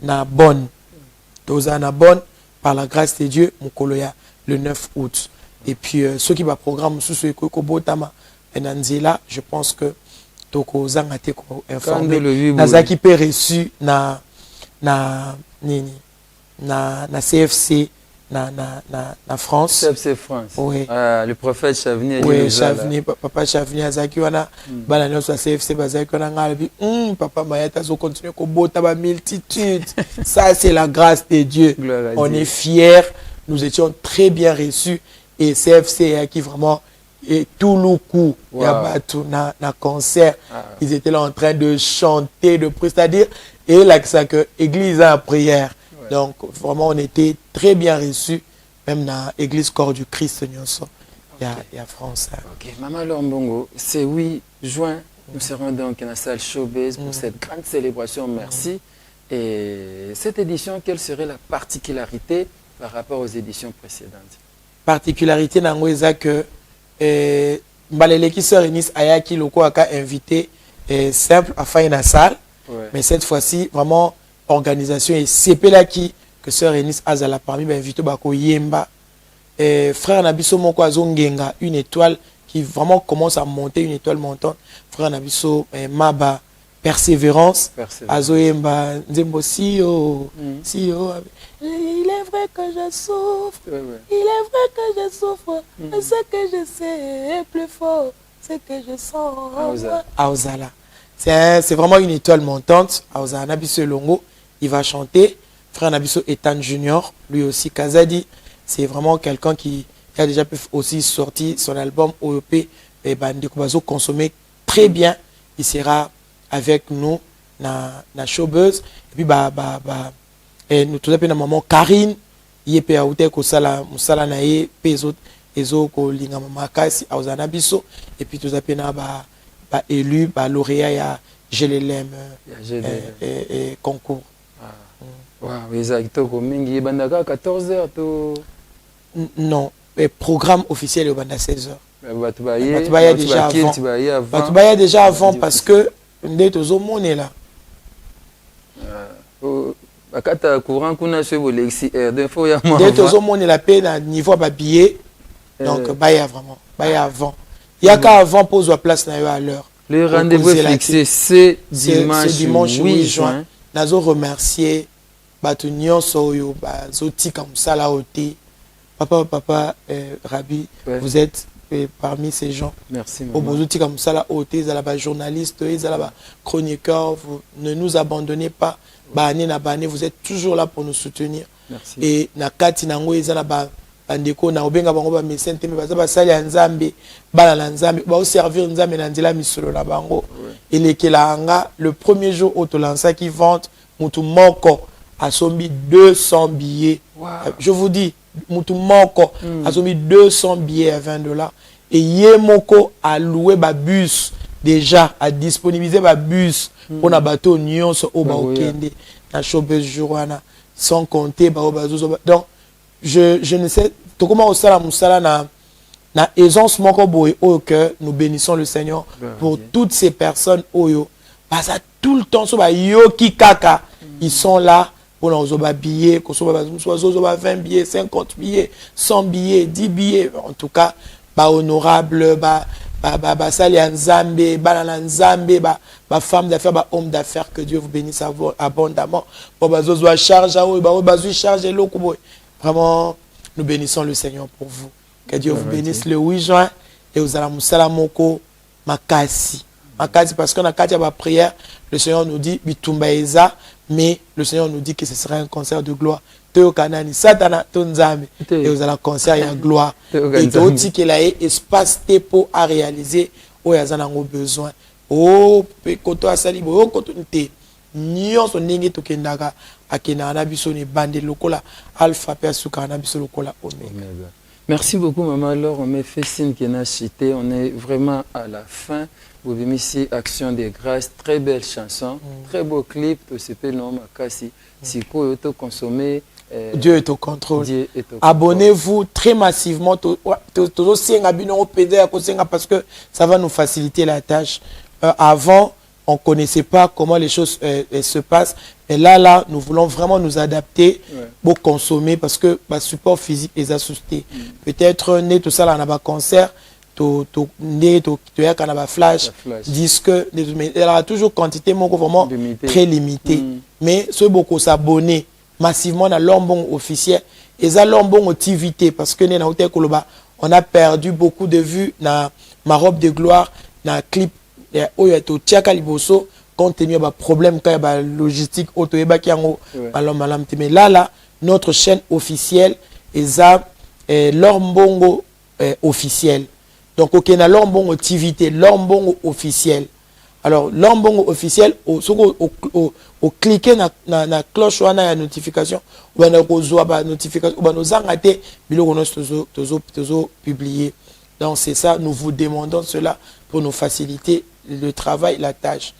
na Bonn tozana Bonn par la grâce de Dieu mukolo ya le 9 août et puis ceux qui va programme sous ce ko botama enanzela je pense que toko zangate ko informer nazaki pe reçu na CFC na France. CFC France. Oui. Le prophète Chavni. Oui, Chavni, papa Chavni azaki wana bana nyonso CFC bazaki wana ngalabi papa Mayata zo continuer ko bota ba multitude. Ça c'est la grâce de Dieu. On est fiers, nous étions très bien reçus et CFC qui vraiment et tout le coup na concert, ils étaient là en train de chanter, de prier, c'est-à-dire et là que église en prière. Donc, vraiment, on était très bien reçus, même dans l'église Corps du Christ, il y a France. Ok, Maman Lombongo, c'est 8 juin, nous serons donc dans la salle Showbiz pour cette grande célébration, merci. Et cette édition, quelle serait la particularité par rapport aux éditions précédentes? Particularité, c'est que Mbaleleki Sœur Eunice Ayaki Loko a invité simple à faire une salle, mais cette fois-ci, vraiment, organisation et c'est là qui que Sœur Eunice Azala parmi ben invité bako Yemba frère Nabiso moko azongenga une étoile qui vraiment commence à monter, une étoile montante. Frère Nabiso Maba persévérance azoyemba nzembo sio sio il est vrai que je souffre il est vrai que je souffre mais ce que je sais est plus fort ce que je sens Aozala c'est vraiment une étoile montante Aozala Nabiso Longo. Il va chanter. Frère Nabiso Ethan Junior, lui aussi, Kazadi, c'est vraiment quelqu'un qui a déjà aussi sorti son album OEP et Bandekubazo consommé très bien. Il sera avec nous dans Showbiz. Et puis, nous tous appelons maman Karine, il est à Outé, Kosala, Moussala Naye, Pezo, Ezo, Kolinga Makasi, Aozana Biso. Et puis, tous appelons élu, lauréat, je l'aime, et concours. Wow, exactement. Mingi bandaka 14h to non, le programme officiel est banda 16h. Batubaya déjà avant. Batubaya déjà avant parce que ndé tozo moné là. bakata courant kuna chez Bolexi de faut ya moi dès que on est la peine à niveau ba billet donc baya vraiment baya avant il y a qu'à avant pose la place na yo à l'heure le rendez-vous est fixé c'est dimanche 8 juin nazo remercier batu nyonso oyo bazoti comme ça là ôté papa Rabi vous êtes parmi ces gens. Merci. Au Bozouti comme ça, là, ôté, là, journaliste, là, chroniqueur, vous ne nous abandonnez pas. Vous êtes toujours là pour nous soutenir. Merci. Et nakati nango ezala bandeko na obenga bango ba médecin te mais ba sali nzambe bala na nzambe ba servir nzambe na ndila misolo na bango. Et lekelanga le premier jour au tolansa qui vente mutu moko asombi 200 billets. Wow. Je vous dis mutu moko asombi 200 billets à $20 et yemoko a loué ba bus déjà a disponibiliser ba bus pour na bateau nyonso o ba okende na showbiz jourana sans compter ba obazo. Donc je ne sais comment au sala musala na aisance moko boy au que nous bénissons le Seigneur pour toutes ces personnes oyo parce que tout le temps so ba yoki kaka ils sont là pour nous billets, 20 billets, 50 billets, 100 billets, 10 billets, en tout cas, honorable, sali nzambe, nzambe, femme d'affaires, homme d'affaires, que Dieu vous bénisse abondamment. Vraiment, nous bénissons le Seigneur pour vous. Que Dieu vous bénisse le 8 juin et vous allez moko makasi. Makasi parce qu'on a quatre prière, le Seigneur nous dit bitumbaeza. Mais le Seigneur nous dit que ce sera un concert de gloire. Teo kanani satana tonzame et vous allez un concert de gloire. Et d'autres qu'il a espace tempo à réaliser où il y a besoin. Oh pekoto asalibo oh kotonite nyonso ndenge tokendaka akena na biso ne bande lokola alpha pe suka na biso lokola omega. Merci beaucoup maman. Alors on me fait signe qu'on a cité, on est vraiment à la fin. Vous avez mis ici Action de grâce, très belle chanson, très beau clip, c'est pas non makasi. Si quoi auto consommer Dieu est au contrôle. Abonnez-vous très massivement parce que ça va nous faciliter la tâche. Avant, on connaissait pas comment les choses se passent. Et là, nous voulons vraiment nous adapter pour consommer parce que support physique est assisté. Peut-être tout ça là, on a un concert. Flash, disque, il y a toujours quantité vraiment très limitée. Mais ceux beaucoup s'abonner massivement à l'ombon officiel et à l'ombon activité parce que on a perdu beaucoup de vues dans ma robe de gloire, dans le clip Oyato Tiaka Liboso, compte tenu des problèmes logistique, mais là, notre chaîne officielle est à l'ombongo officiel. Donc, ok, na l'ombongo activité, l'ombongo officiel. Alors, l'ombongo officiel, au cliquer na cloche ou na notification, ou na notification, ou na zangate, bilo tozo publié. Donc, c'est ça, nous vous demandons cela pour nous faciliter le travail, la tâche.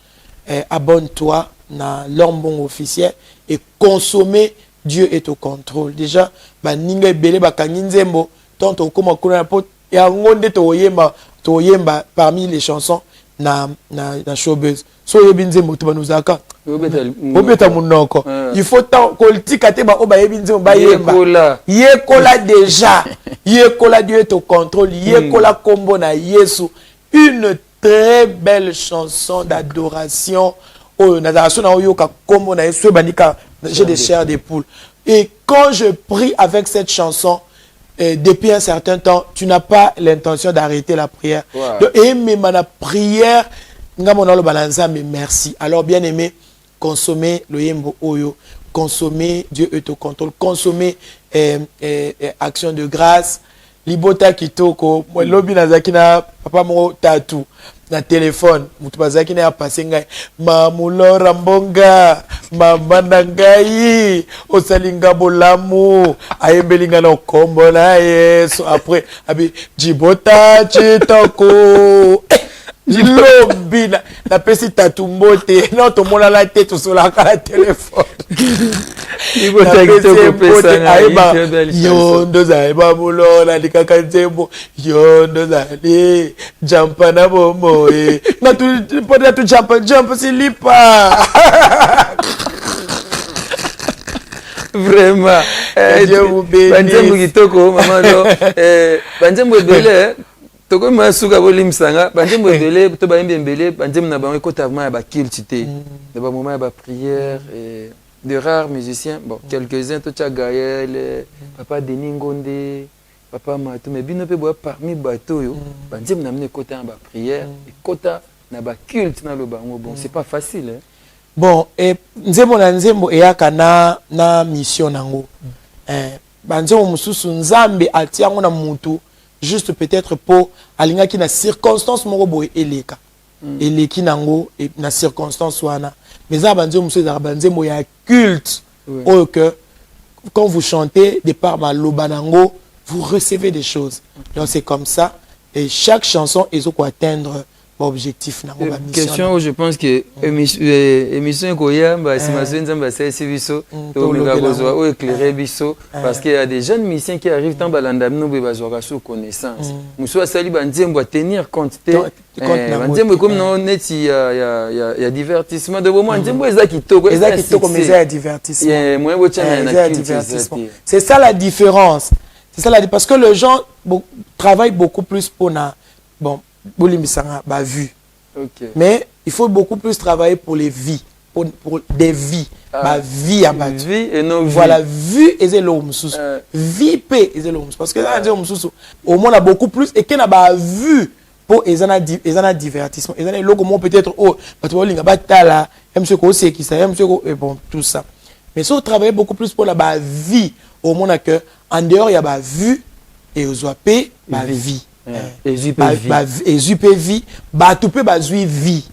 Abonne-toi na l'ombongo officiel et consommer. Dieu est au contrôle. Déjà, ninga belé bakanginzembo, tant au comment kuna pot et à ngonde toyemba parmi les chansons na showbiz. So yebinzembo to banuzaka. Obeta munoko. Il faut tant koltika te ba oba yebinzembo ba yemba. Yekola déjà. Yekola Dieu est au contrôle. Yekola kombo na Yesu. Une très belle chanson d'adoration. Oh, n'adoration na oyoka kombo na Yesu banika. J'ai des chairs des poules. Et quand je prie avec cette chanson, depuis un certain temps, tu n'as pas l'intention d'arrêter la prière. Et même la prière, mais merci. Alors, bien aimé, consommez le yembo oyo, consommez Dieu est au contrôle, consommez action de grâce. Libota kitoko, moi lobi nazakina papa mo tatou. Na téléphone mutu bazaki na passé ngai mamulora mbonga mama ngai osalinga bolamu ayembelinga na kombo na Yesu après abi jibota chitoko lobi na pesi tatumbote non to mona la tête sur la téléphone libota kitoko pesa aiba yondo za ba mulora likaka nzembo yondo za li jampa na bomo na tu pode tu jump silipa Vraiment. Dieu vous bénisse. Banzembo kitoko maman do. Banzembo ebele toko masuka bolimsanga. Banzembo ebele to ba mbembele banzembo na bango ekota vraiment ya ba culte te. De ba moment ya ba prière et de rares musiciens. Bon, quelques-uns to cha Gaël, papa Denis Ngonde, papa Matou mais bino pe boya parmi bato yo. Banzembo na mne ekota ya ba prière, ekota na ba culte na lo bango. Bon, c'est pas facile hein. Bon, et nzembo na nzembo eyaka na mission nango. Banzembo mususu nzambe atiango na mutu juste peut-être pour alinga ki na circonstance moko boye eleka. Eleki nango na circonstance wana. Mais ça banzembo mususu za banzembo ya culte. Oh que quand vous chantez de par maloba nango, vous recevez des choses. Donc c'est comme ça et chaque chanson ezo ko atteindre objectif na mission. Question où je pense que émission koya ba simation nzamba c'est biso to nga besoin ou éclairer biso parce qu'il y a des jeunes musiciens qui arrivent tant balanda no be bazwa sur connaissance muso asali ba nzembo à tenir compte te nzembo comme non neti ya divertissement de moment nzembo ezaki toko mais ça divertissement moi bo tchana na divertissement. C'est ça la différence. C'est ça la parce que les gens travaillent beaucoup plus pour na bon Bolimisanga ba vue. Mais il faut beaucoup plus travailler pour les vies, pour des vies. Ba vie à battre. Vie et non vie. Voilà, vue et l'homme sous. Vie paix et l'homme parce que là au moins on a beaucoup plus et qu'on a ba vue pour ezana divertissement. Ezana logo moi peut-être oh parce que linga batala, monsieur ko c'est qui ça, monsieur ko bon tout ça. Mais si on travaille beaucoup plus pour la ba vie au moins que en dehors il y a ba vue et aux paix ba vie. Et vie bato pe bazui vie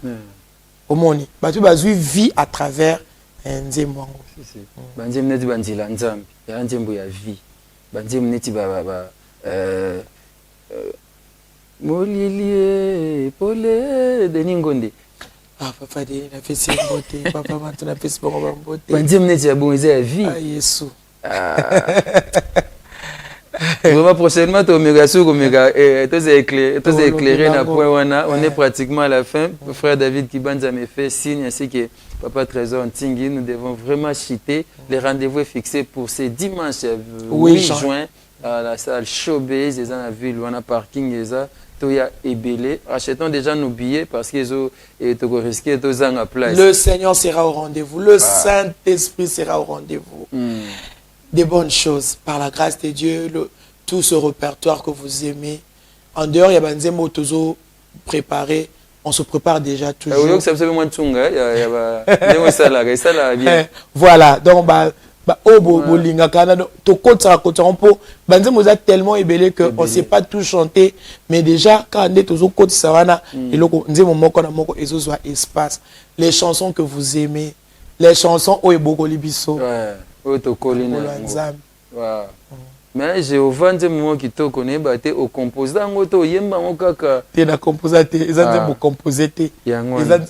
omoni bato bazui vie à travers nzembo ngo banzembo neti banzila nzambe ya nzembo ya vie banzembo neti ba molilie pole Denis Ngonde papa de na fesi mbote papa matu na fesi bongo mbote banzembo neti ya bon eza ya vie Yesu Vraiment prochainement tu éclairé na point on est pratiquement à la fin. Frère David Kibanza me fait signe ainsi que Papa Trésor Ntingi, nous devons vraiment chiter. Le rendez-vous est fixé pour ce dimanche 8 juin à la salle Showbiz, ils ont vu le parking Toya et Belé. Achetons déjà nos billets parce qu'ils ont risqué de place. Le Seigneur sera au rendez-vous, le Saint-Esprit sera au rendez-vous. Des bonnes choses par la grâce de Dieu, tout ce répertoire que vous aimez. En dehors, il y a des mots toujours préparés. On se prépare déjà toujours. Voilà, donc tellement ébélé que on ne sait pas tout chanter, mais déjà quand on est toujours côté savana, espace, les chansons que vous aimez, les chansons au Ebogolibiso. Mais j'ai au moment qui te connaît, au composé,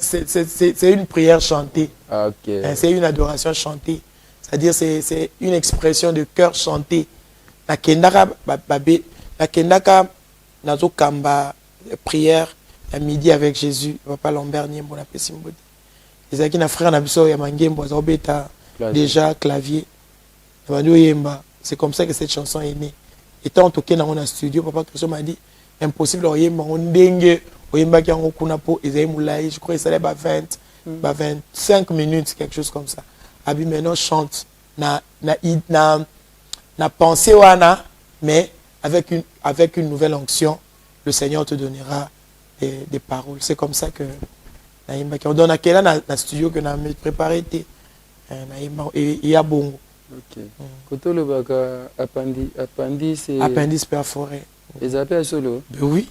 c'est une prière chantée. C'est une adoration chantée. C'est-à-dire c'est une expression de cœur chanté. La kendaka nazo kamba prière à midi avec Jésus. Papa Lambert Niembo na pesimbodi. Les qui na frère na biso ya mangembo azobeta déjà clavier. C'est comme ça que cette chanson est née. Étant toqué dans mon studio, Papa Christo m'a dit impossible oyemba on dengue oyemba ki yango kuna po ezai moulai, je crois que ça allait 25 minutes quelque chose comme ça. Abi maintenant chante na pensée wana mais avec une nouvelle onction, le Seigneur te donnera des paroles. C'est comme ça que on donne à quel na studio que na préparé té et il y a bon. OK. Koto le baka appendice perforé. Les appels solo. Oui.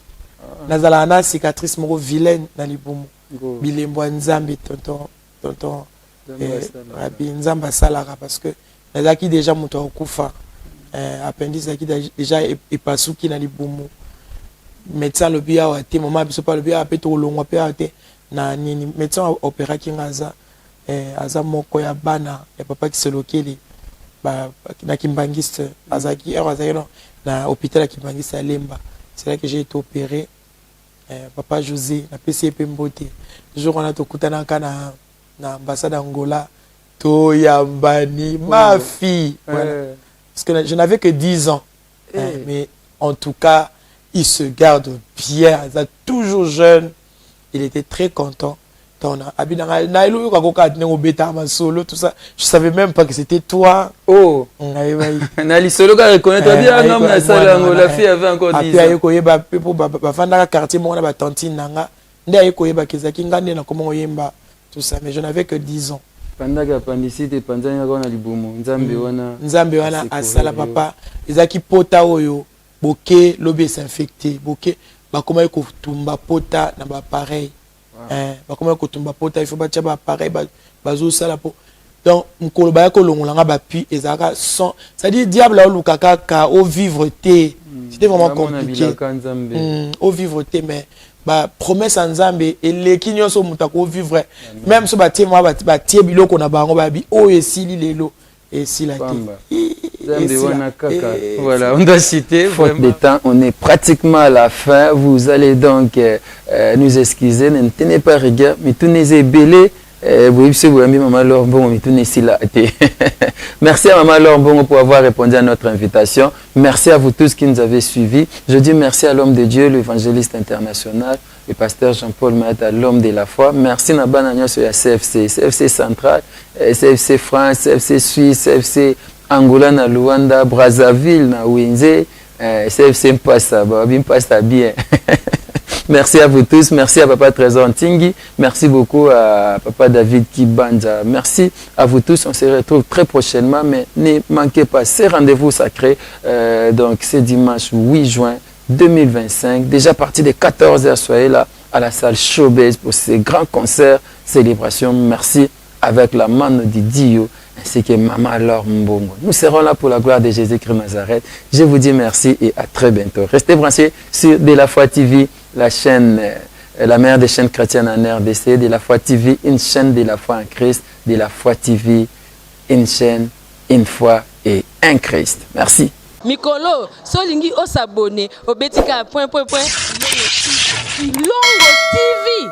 Nazala na cicatrice moko vilaine na libumu. Bilembo nzambe tonton Rabbi nzamba salaka parce que nazaki déjà moto okufa. Appendice qui déjà epasuki na libumu. Médecin le bia wa te moment biso pas le bia apeto longwa pe ate na nini médecin opéra ki ngaza aza moko ya bana ya papa ki selokeli na Kimbangiste azaki na hôpital ya Kimbangiste à Lemba. C'est là que j'ai été opéré. Papa José na PCP Mbote. Toujours on a tokutana na ambassade Angola Toyambani, ma fille. Voilà. Parce que je n'avais que 10 ans. Mais en tout cas, il se garde bien. Il est toujours jeune. Il était très content. Je savais même pas que c'était toi. Oh. Nali solo ka reconnaître bien la fille avait encore 10 ans. Tout ça, mais je n'avais que 10 ans. Pendant que pandicité panzania ko na libumu Nzambe wana asala papa ezaki pota oyo boke lobe s'infecté boke bakoma ko tumba pota na ba pareil bakoma ko tumba pota il faut ba tia ba pareil bazo sala po donc mkolo ba ko longolanga ba puis ezaka sans ça dit diable au lukaka ka au vivre té c'était vraiment compliqué au vivre té mais ba promesse nzambe eleki nyonso mutako vivre même so ba tie moi ba tie biloko na bango ba bi o esili lelo esila voilà, on doit citer faute de temps, on est pratiquement à la fin. Vous allez donc nous excuser, ne tenez pas rigueur, mais tous les belés. Merci à Maman Lorbongo pour avoir répondu à notre invitation. Merci à vous tous qui nous avez suivis. Je dis merci à l'homme de Dieu, l'évangéliste international, le pasteur Jean-Paul Maata, l'homme de la foi. Merci à Banania sur la CFC, CFC Central, CFC France, CFC Suisse, CFC Angola, na Luanda, Brazzaville, na Winze, CFC Mpassa, Mpassa bien. Merci à vous tous, merci à Papa Trésor Ntingi, merci beaucoup à Papa David Kibanja, merci à vous tous, on se retrouve très prochainement, mais ne manquez pas ces rendez-vous sacrés, donc c'est dimanche 8 juin 2025, déjà à partir de 14h, soyez là à la salle Showbiz pour ces grands concerts, célébrations, merci avec la manne de Dio, ainsi que Maman Laure Mbongo. Nous serons là pour la gloire de Jésus-Christ Nazareth. Je vous dis merci et à très bientôt. Restez branchés sur De la Foi TV, la chaîne, la meilleure des chaînes chrétiennes en RDC. De la Foi TV, une chaîne de la foi en Christ. De la Foi TV, une chaîne, une foi et un Christ. Merci. Mikolo, solingi o s'abonner au betika Kilongo TV.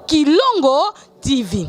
Kilongo TV.